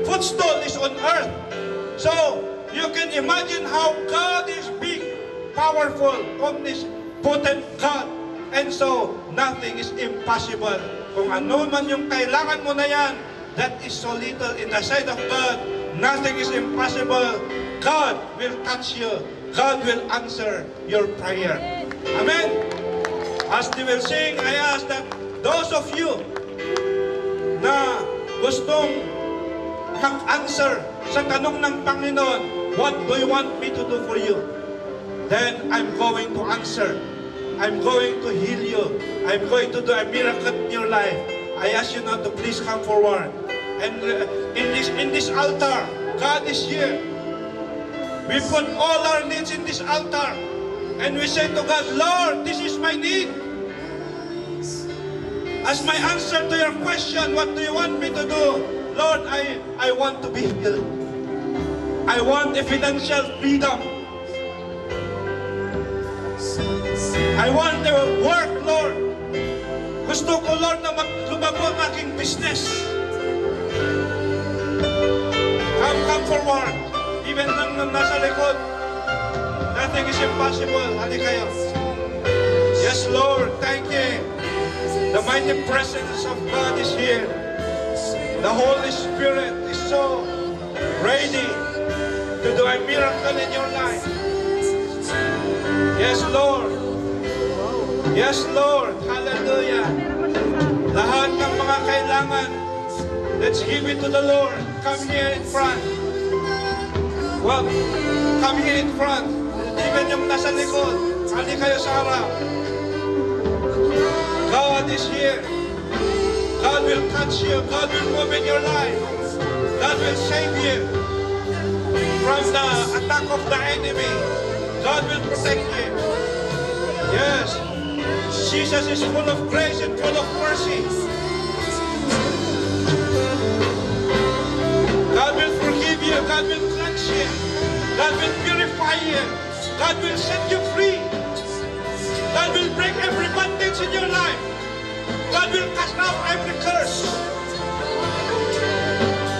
footstool is on earth. So, you can imagine how God is big, powerful, omnipotent God. And so, nothing is impossible. Kung ano man yung kailangan mo na yan, that is so little in the sight of God. Nothing is impossible. God will touch you. God will answer your prayer. Amen? As they will sing, I ask that those of you na gustong mag-answer sa tanong ng Panginoon, what do you want me to do for you? Then I'm going to answer. I'm going to heal you. I'm going to do a miracle in your life. I ask you now to please come forward. And in this altar, God is here. We put all our needs in this altar. And we say to God, Lord, this is my need. As my answer to your question, what do you want me to do? Lord, I want to be healed. I want a financial freedom. I want to work, Lord. Gusto ko, Lord, na lumago ang aking business. Come forward. Even nang nasa likod, nothing is impossible. Hali kayo. Yes, Lord, thank you. The mighty presence of God is here. The Holy Spirit is so ready to do a miracle in your life. Yes, Lord. Yes, Lord. Hallelujah. Lahat ng mga kailangan, let's give it to the Lord. Come here in front. Well, come here in front. Even yung nasa likod, hali kayo sa harap. God is here. God will touch you. God will move in your life. God will save you from the attack of the enemy. God will protect you. Yes. Jesus is full of grace and full of mercy. God will forgive you. God will cleanse you. God will purify you. God will set you free. God will break every bondage in your life. God will cast out every curse.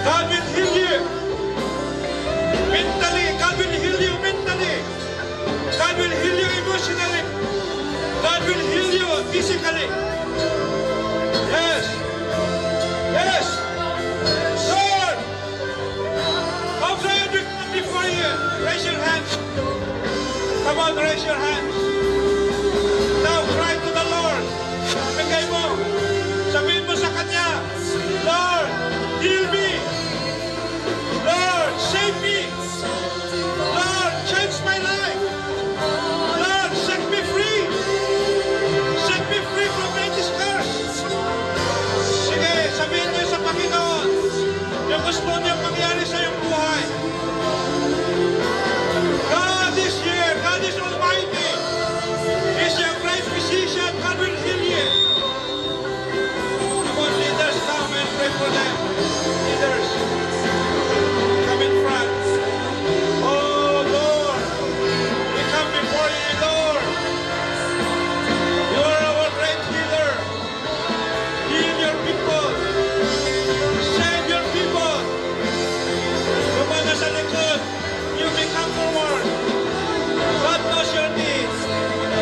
God will heal you mentally. God will heal you mentally. God will heal you emotionally. God will heal you physically. Yes. Yes. Lord, how can we come before you? Raise your hands. Come on, raise your hands. Now cry to the Lord. Bigay mo. Sabihin mo sa Kanya, Lord, heal me. Lord, save me. Lord, change my life. Lord, set me free. Set me free from this curse. Sige, sabihin niyo sa Panginoon yung gusto niyo mangyari sa iyong buhay. God is here. God is Almighty. He's your great physician. God will heal you. Come on, leaders, come and pray for them. Leaders, come in front. Oh, Lord, we come before you, Lord. You are our great healer. Heal your people. Save your people. Lumana sa likod. You may come forward. God knows your needs.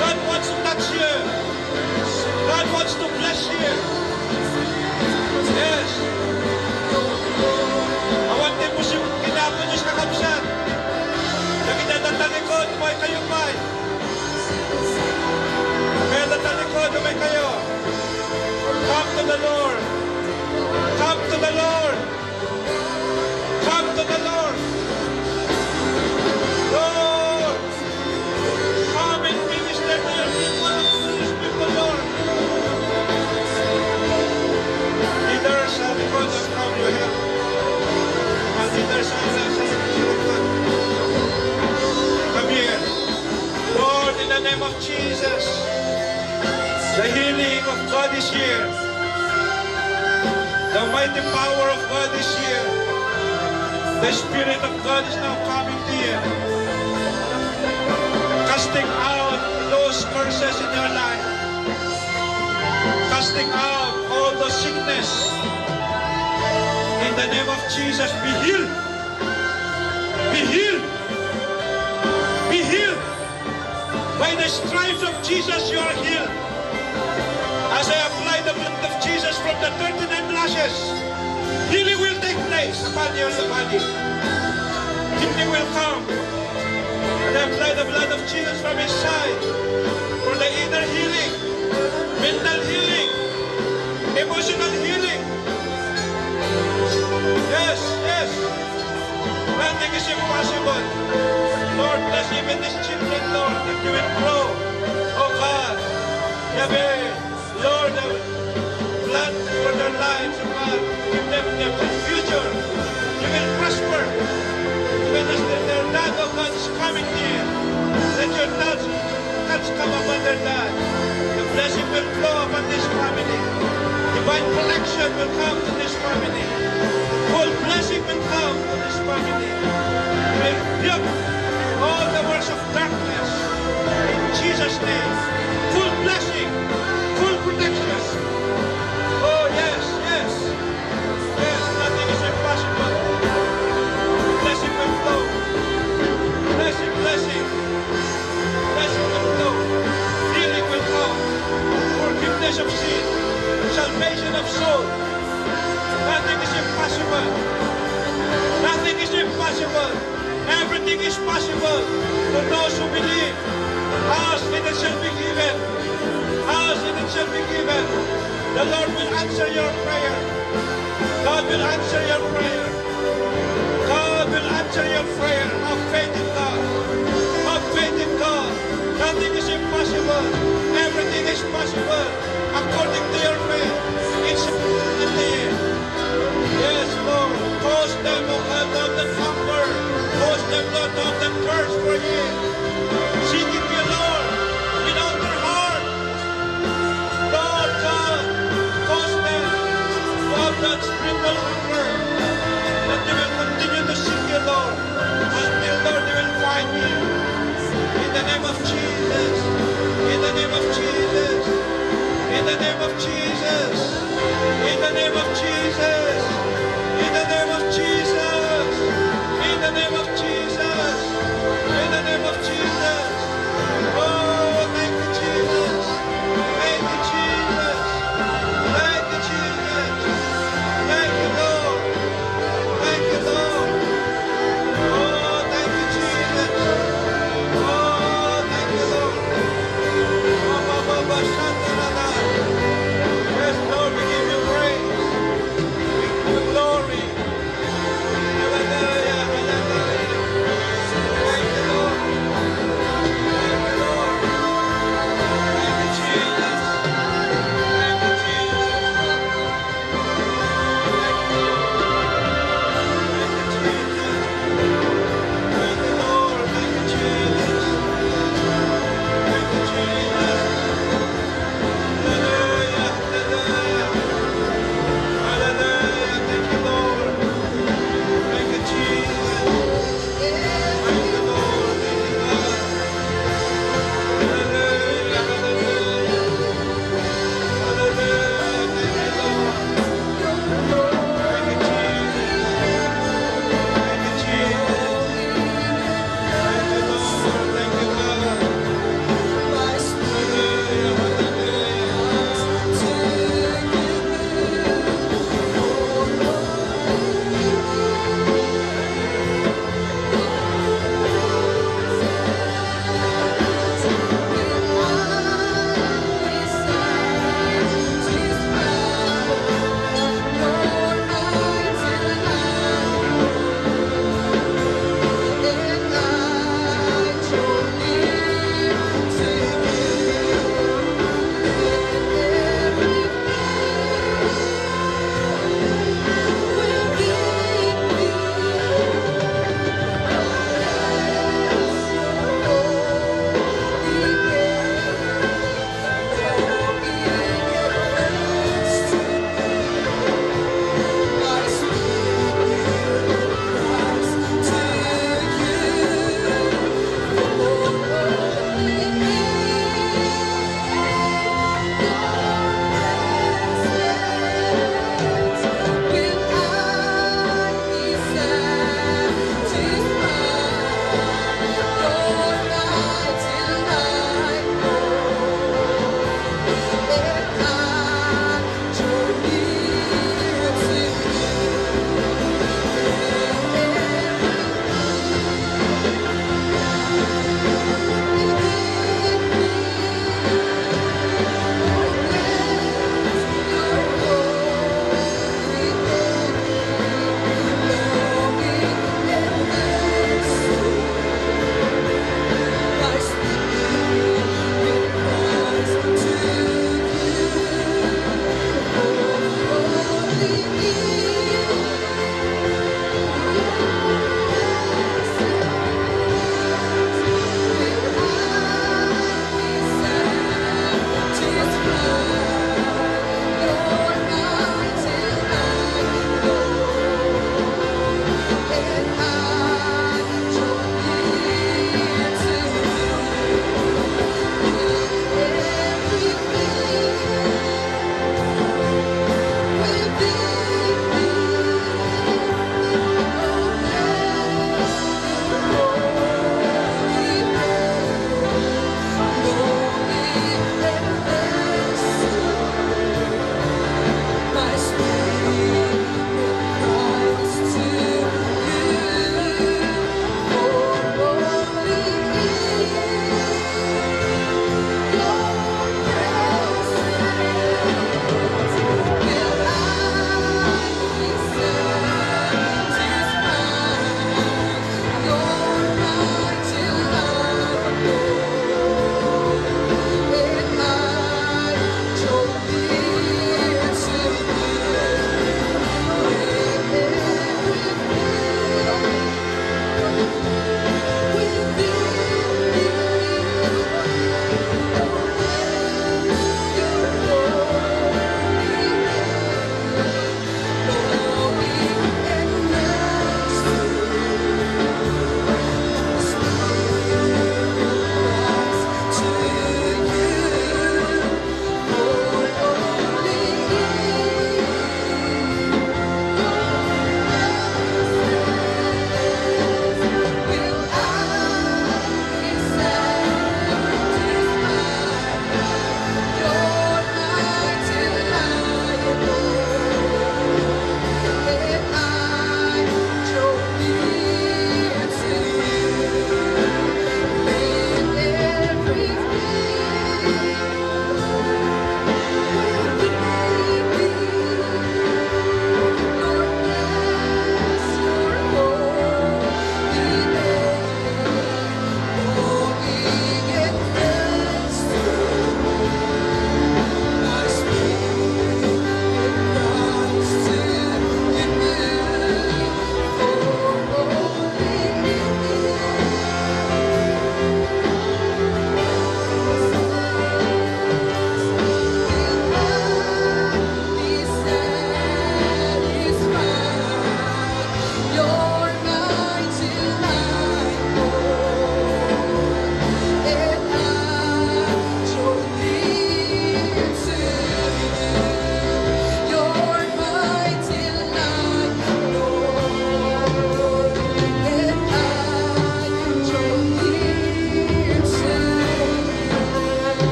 God wants to touch you. God wants to bless you. Yes. Awante mo siya kinapon niyo sa kakabsat. Nakita talikod, umay kayo may. Kaya talikod, umay kayo. Come to the Lord. Come to the Lord. Come to the Lord. Lord, come and minister to your people, to these people, Lord. Leaders, because of how you help. Mga leaders, come here. Lord, in the name of Jesus, the healing of God is here. The mighty power of God is here. The Spirit of God is now coming to you. Casting out those curses in your life. Casting out all the sickness. In the name of Jesus, be healed. Be healed. Be healed. By the stripes of Jesus, you are healed. As I apply the blood of Jesus from the 39 lashes, healing will take place upon your body. Healing will come. And I apply the blood of Jesus from his side for the inner healing, mental healing, emotional healing. Yes, yes. Nothing is impossible. Lord, bless even these children, Lord, that you will grow. Oh God, Yahweh, Lord, plan for their lives, oh God. Give them their future. You will prosper. When their dad, oh God, is coming here, let your touch come upon their dad. The blessing will flow upon this family. Divine protection will come to this family. Full blessing will come to this family. We rebuke all the works of darkness. In Jesus' name. Full blessing. Full protection. Oh, yes, yes. Yes, nothing is impossible. Blessing will flow. Blessing, blessing. Blessing will flow. Healing will come. Forgiveness of sin. Salvation of soul. Nothing is possible to those who believe. Ask and it shall be given. Ask and it shall be given. The Lord will answer your prayer. God will answer your prayer. God will answer your prayer. Have faith in God. Have faith in God. Nothing is impossible. Everything is possible according to your faith. It's in the end. Yes, Lord. Cause them, O God, of that hunger. Cause them, Lord, of that thirst for you. Seeking you, Lord, with all their heart. Lord God, cause them to have that spiritual hunger. That you will continue to seek you, Lord, until, Lord,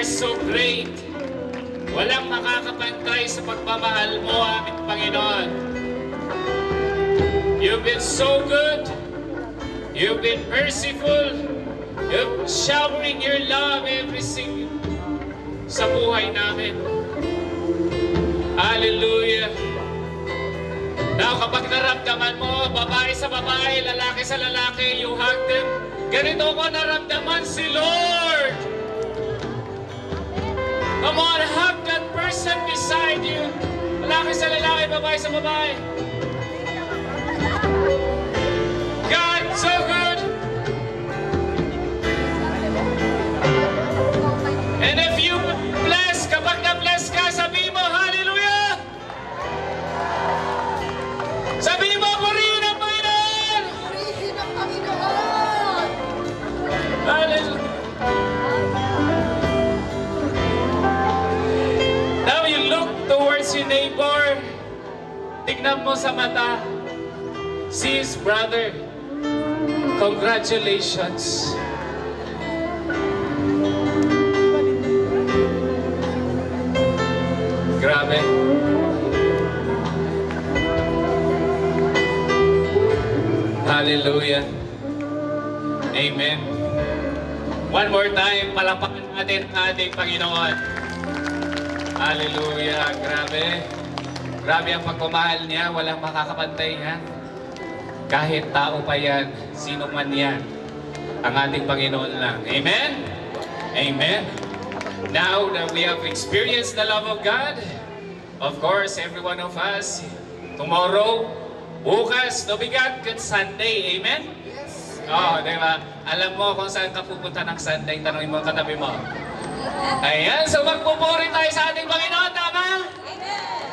so great. Walang makakapantay sa pagmamahal mo, aming Panginoon. You've been so good. You've been merciful. You're showering your love every single sa buhay namin. Hallelujah. Now, kapag naramdaman mo, babae sa babae, lalaki sa lalaki, you hug them. Ganito ko naramdaman si Lord. Come on, hug that person beside you. Lalaki sa lalaki, babae sa babae. God, so good. And if you bless, kapag na-bless ka, sabihin mo, hallelujah! Sabihin mo, purihin ang Panginoon! Purihin ang Panginoon! Hallelujah! Now you look towards your neighbor. Tignan mo sa mata. See his brother. Congratulations. Grabe. Hallelujah. Amen. One more time, palakpakan natin ang ating Panginoon. Hallelujah. Grabe. Grabe ang pagmamahal niya. Walang makakapantay niya. Kahit tao pa yan, sino man yan, ang ating Panginoon lang. Amen? Amen. Now that we have experienced the love of God, of course, every one of us, tomorrow, bukas, no bigat, good Sunday. Amen? Yes. Oh, diba? Alam mo kung saan ka pupunta ng Sunday, tanongin mo ang katabi mo. Ayan, so magpupuri tayo sa ating Panginoon, tama?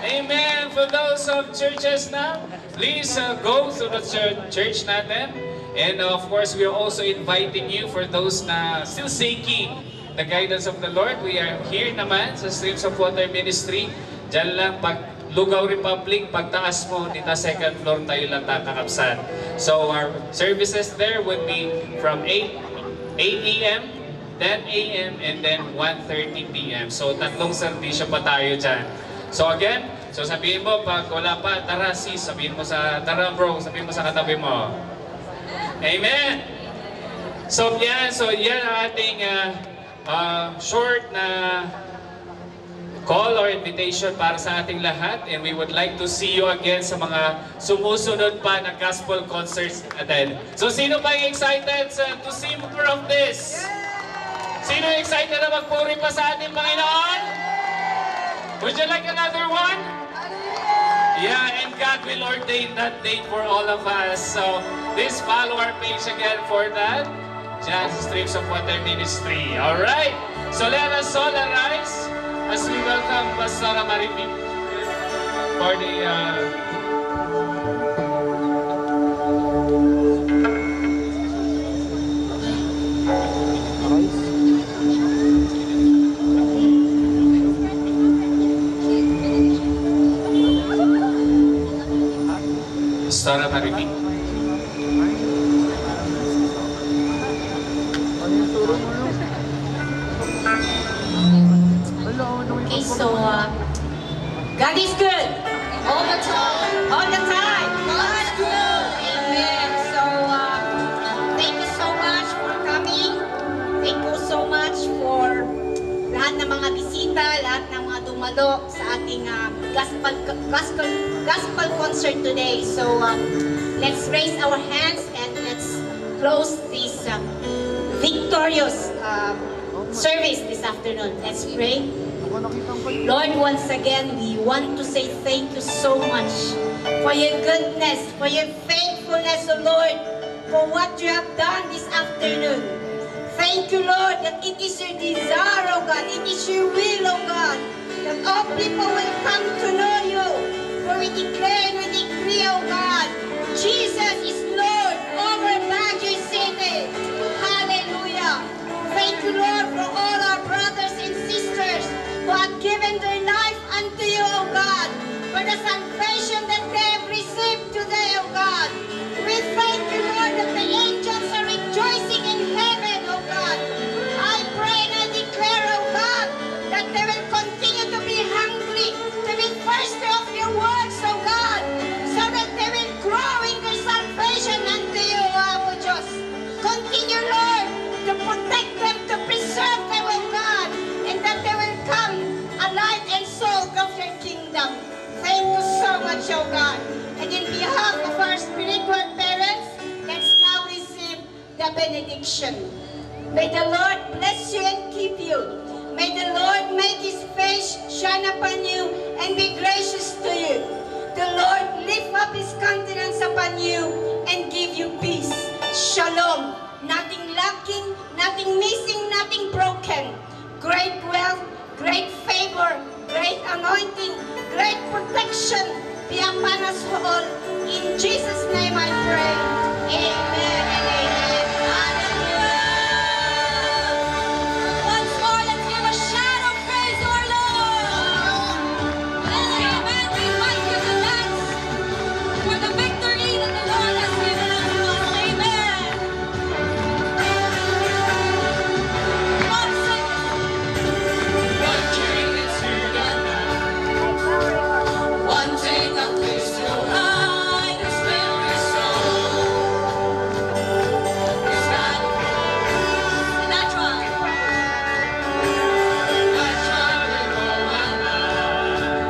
Amen. For those of churches now, please go to the church natin. And of course, we are also inviting you for those na still seeking the guidance of the Lord. We are here naman sa Streams of Water Ministry. Diyan lang, pag Lugaw Republic, pagtaas mo, dito second floor tayo lang kakapsan. So our services there would be from 8 a.m., 10 a.m., and then 1:30 p.m. So tatlong servisyo pa tayo dyan. So again, so sabihin mo, pag wala pa, tara sis, sabihin mo sa, tara bro, sabihin mo sa katabi mo. Amen! So yan ang ating short na call or invitation para sa ating lahat, and we would like to see you again sa mga sumusunod pa na gospel concerts natin. So sino pa excited to see more of this? Sino excited na magpuri pa sa ating Panginoon? Would you like another one? Yeah, and God will ordain that date for all of us. So please follow our page again for that. Just Streams of Water Ministry. Alright, so let us all arise as we welcome Pastor Maripi for the Pastor Maripi. Okay, so God is good all the time. All the time. God is good. Amen. So thank you so much for coming. Thank you so much for lahat ng mga bisita, lahat ng mga dumalo sa ating gospel concert today. So let's raise our hands and let's close this victorious service this afternoon. Let's pray. Lord, once again, we want to say thank you so much for your goodness, for your faithfulness, O Lord, for what you have done this afternoon. Thank you, Lord, that it is your desire, O God, it is your will, O God, that all people will come to know you. For we declare and we decree, O God, Jesus is Lord over Baguio City. Hallelujah. Thank you, Lord, for all our brothers and sisters who have given their life unto you, O God, for the salvation that they have received today, O God. We thank you, Lord, that the angels are rejoicing in heaven, O God. I pray and I declare, O God, benediction. May the Lord bless you and keep you. May the Lord make His face shine upon you and be gracious to you. The Lord lift up His countenance upon you and give you peace. Shalom. Nothing lacking, nothing missing, nothing broken. Great wealth, great favor, great anointing, great protection be upon us all. In Jesus' name I pray. Amen and amen. Hallelujah. Once more, let's give a shout of praise to our Lord. Amen. We invite you to dance for the victory that the Lord has given unto us. Amen. Come sing it. One king into the night. One thing I please to hide is very soul. It's not And I try. I tried with all my might,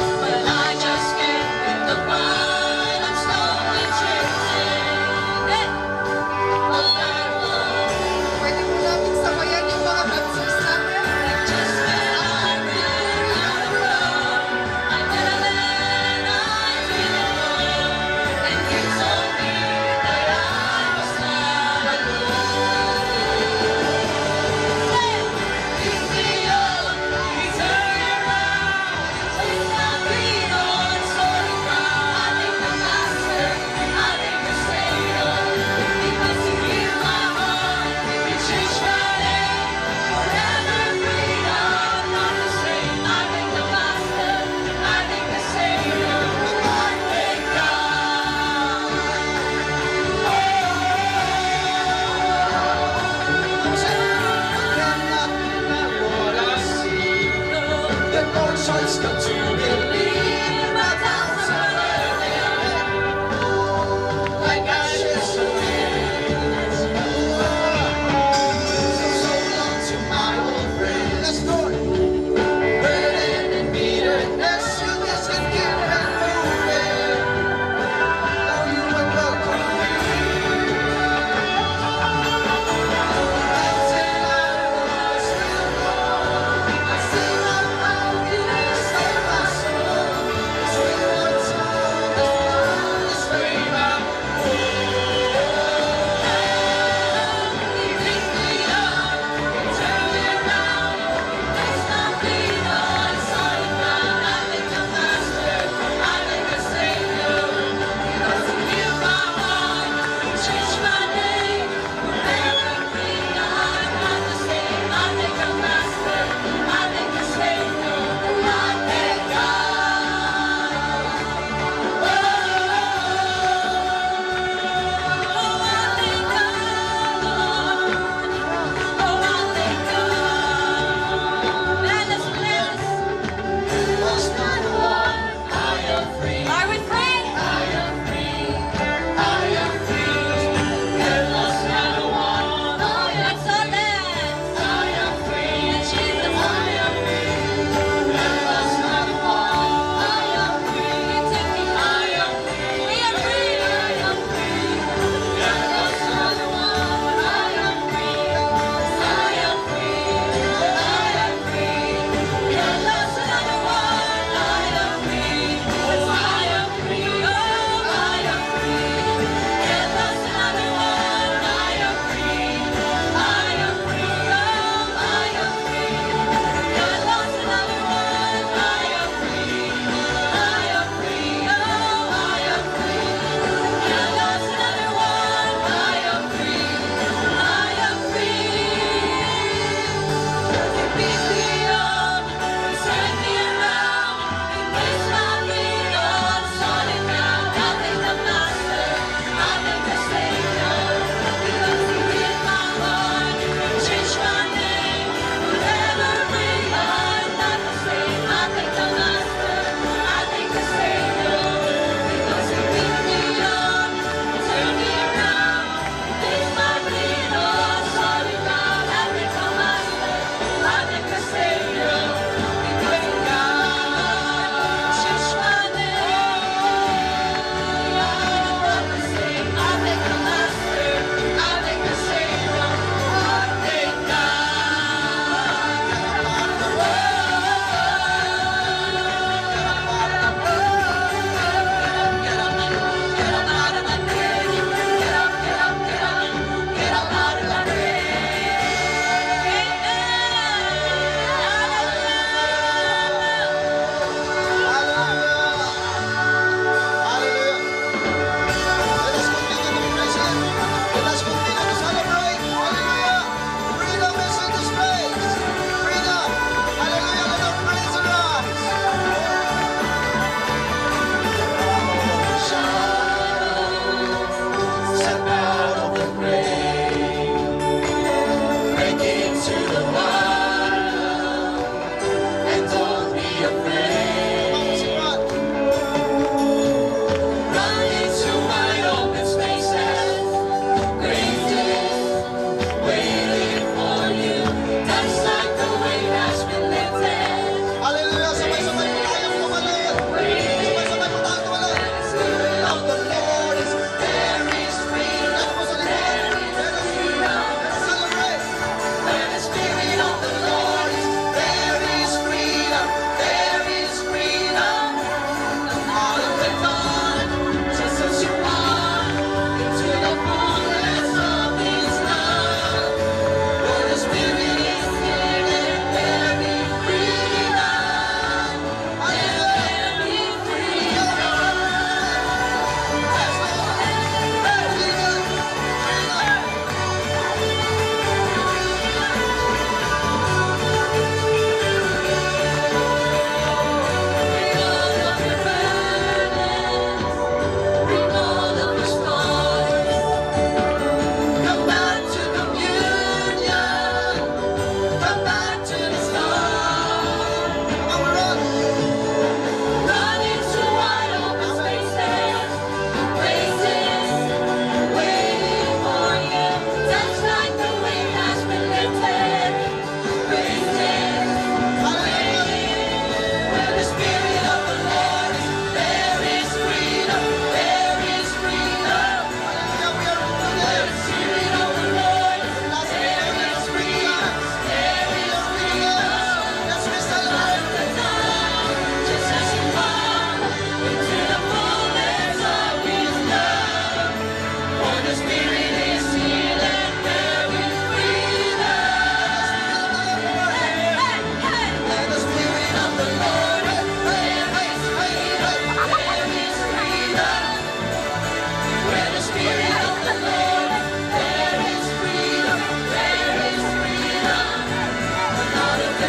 but I just can't win the fight. I'm slowly chasing Hey. all that love. Pwede mo namin sabayan yung mga dancers natin. Just when I ran out of love, I met a man I didn't know, and he told me that I was not alone. Pick me up, he turned me around, placed my feet on solid ground. I thank the Master, I thank the Savior, because He healed my heart, He changed my name, forever free. I'm not the same. I thank the Master, I thank the Savior, I thank God. What I see, the Lord shines come to believe. My doubts are living like ashes of winds. So long to my old friend. Let's go. Burden and bitterness, you just can keep it moving. Oh, you are welcome. I see my found you, save my soul.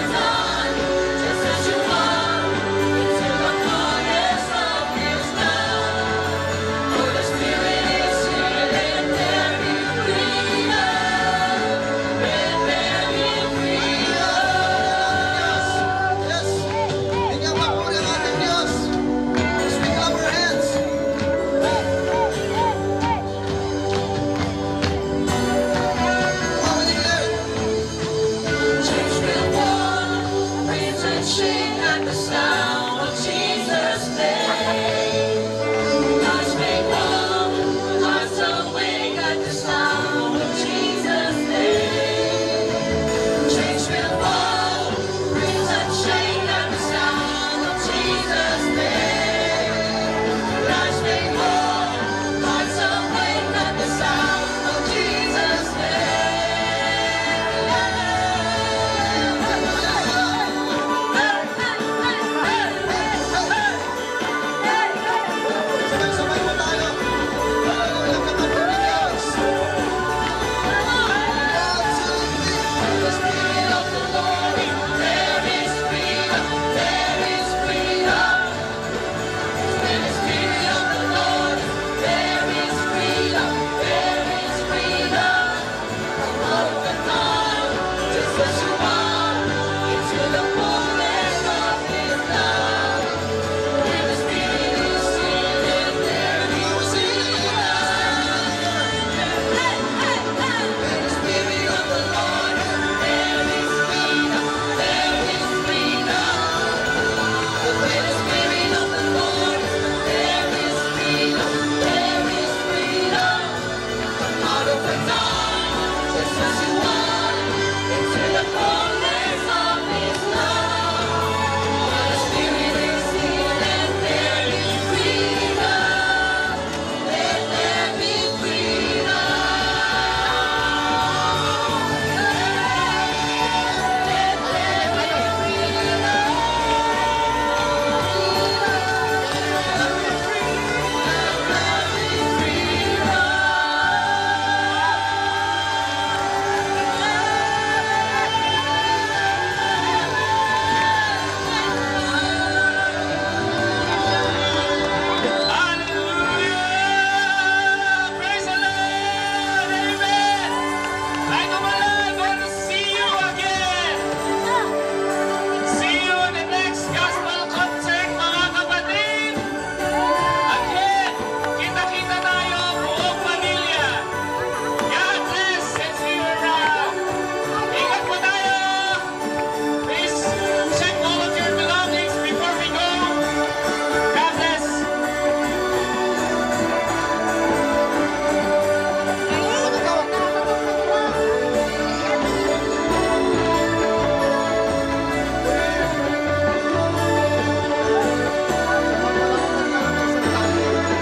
the time.